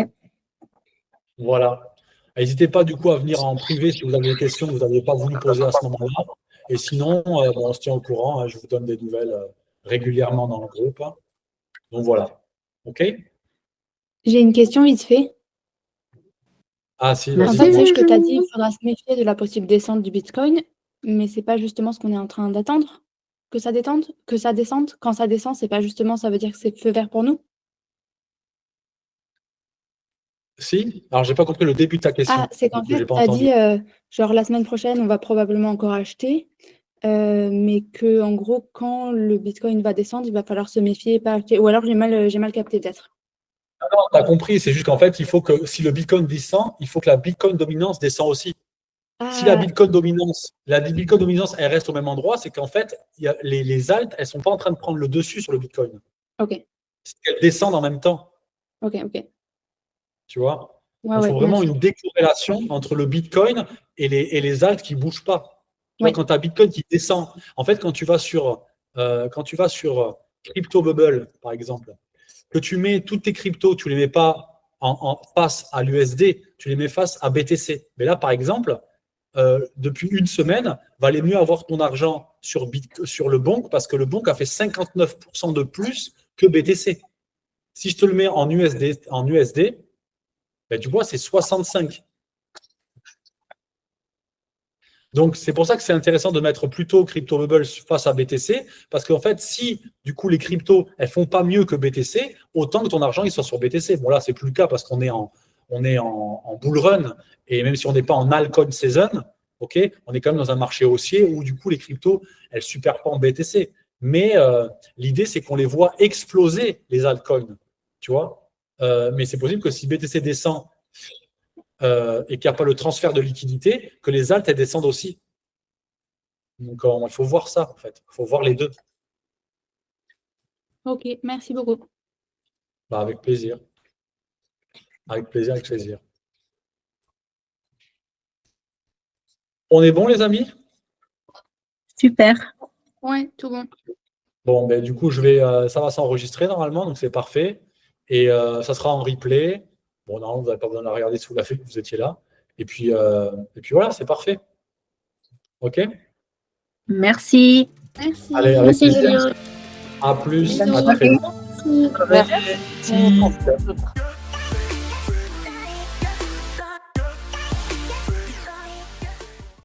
Speaker 2: Voilà. N'hésitez pas du coup à venir en privé si vous avez des questions que vous n'aviez pas voulu poser à ce moment-là. Et sinon, on se tient au courant. Hein, je vous donne des nouvelles régulièrement dans le groupe. Hein. Donc voilà. OK?
Speaker 8: J'ai une question vite fait.
Speaker 2: Ah si,
Speaker 8: En
Speaker 2: vas-y.
Speaker 8: fait, c'est ce que tu as dit, il faudra se méfier de la possible descente du Bitcoin, mais c'est pas justement ce qu'on est en train d'attendre que ça descende, que ça descende. Quand ça descend, c'est pas justement, ça veut dire que c'est feu vert pour nous?
Speaker 2: Si? Alors, j'ai pas compris le début de ta question.
Speaker 8: Ah, c'est qu'en
Speaker 2: Du coup,
Speaker 8: fait,
Speaker 2: j'ai pas
Speaker 8: tu as
Speaker 2: entendu.
Speaker 8: dit, genre la semaine prochaine, on va probablement encore acheter, mais que en gros, quand le Bitcoin va descendre, il va falloir se méfier et pas acheter. Ou alors j'ai mal capté peut-être.
Speaker 2: Ah non, tu as compris, c'est juste qu'en fait, il faut que si le Bitcoin descend, il faut que la Bitcoin dominance descend aussi. Si la
Speaker 8: Ah,
Speaker 2: Bitcoin dominance, elle reste au même endroit, c'est qu'en fait, les alts, elles sont pas en train de prendre le dessus sur le Bitcoin.
Speaker 8: ok,
Speaker 2: C'est qu'elles descendent en même temps,
Speaker 8: ok.
Speaker 2: tu vois.
Speaker 8: Ouais,
Speaker 2: Il faut
Speaker 8: ouais,
Speaker 2: vraiment
Speaker 8: merci.
Speaker 2: une décorrélation entre le Bitcoin et les alts qui ne bougent pas. Tu vois,
Speaker 8: Oui.
Speaker 2: quand tu as Bitcoin qui descend, en fait, quand tu vas sur Crypto Bubble, par exemple, que tu mets toutes tes cryptos, tu ne les mets pas en face à l'USD, tu les mets face à BTC. Mais là, par exemple, depuis une semaine, valait mieux avoir ton argent sur le Bonk parce que le Bonk a fait 59% de plus que BTC. Si je te le mets en USD, ben, tu vois, c'est 65. Donc, c'est pour ça que c'est intéressant de mettre plutôt Crypto Bubble face à BTC, parce qu'en fait, si du coup les cryptos, elles font pas mieux que BTC, autant que ton argent il soit sur BTC. Bon, là, c'est plus le cas parce qu'on est en bull run, et même si on n'est pas en altcoin season, ok, on est quand même dans un marché haussier où du coup les cryptos, elles superforment BTC. Mais l'idée, c'est qu'on les voit exploser, les altcoins, tu vois. Mais c'est possible que si BTC descend et qu'il n'y a pas le transfert de liquidité, que les alts elles descendent aussi. Donc il faut voir ça, en fait. Il faut voir les deux.
Speaker 8: Ok, merci beaucoup.
Speaker 2: Bah, avec plaisir. Avec plaisir, avec plaisir. On est bon, les amis?
Speaker 4: Super.
Speaker 8: Ouais, tout bon.
Speaker 2: Bon, ben, du coup, ça va s'enregistrer normalement, donc c'est parfait. Et ça sera en replay. Bon, non, vous n'avez pas besoin de la regarder si vous l'avez fait, vous étiez là. Et puis voilà, c'est parfait. OK?
Speaker 4: Merci.
Speaker 8: Merci.
Speaker 2: Allez, avec
Speaker 8: Merci,
Speaker 2: plaisir.
Speaker 8: Julien.
Speaker 2: À plus.
Speaker 8: Bisous.
Speaker 2: À très vite.
Speaker 3: Merci.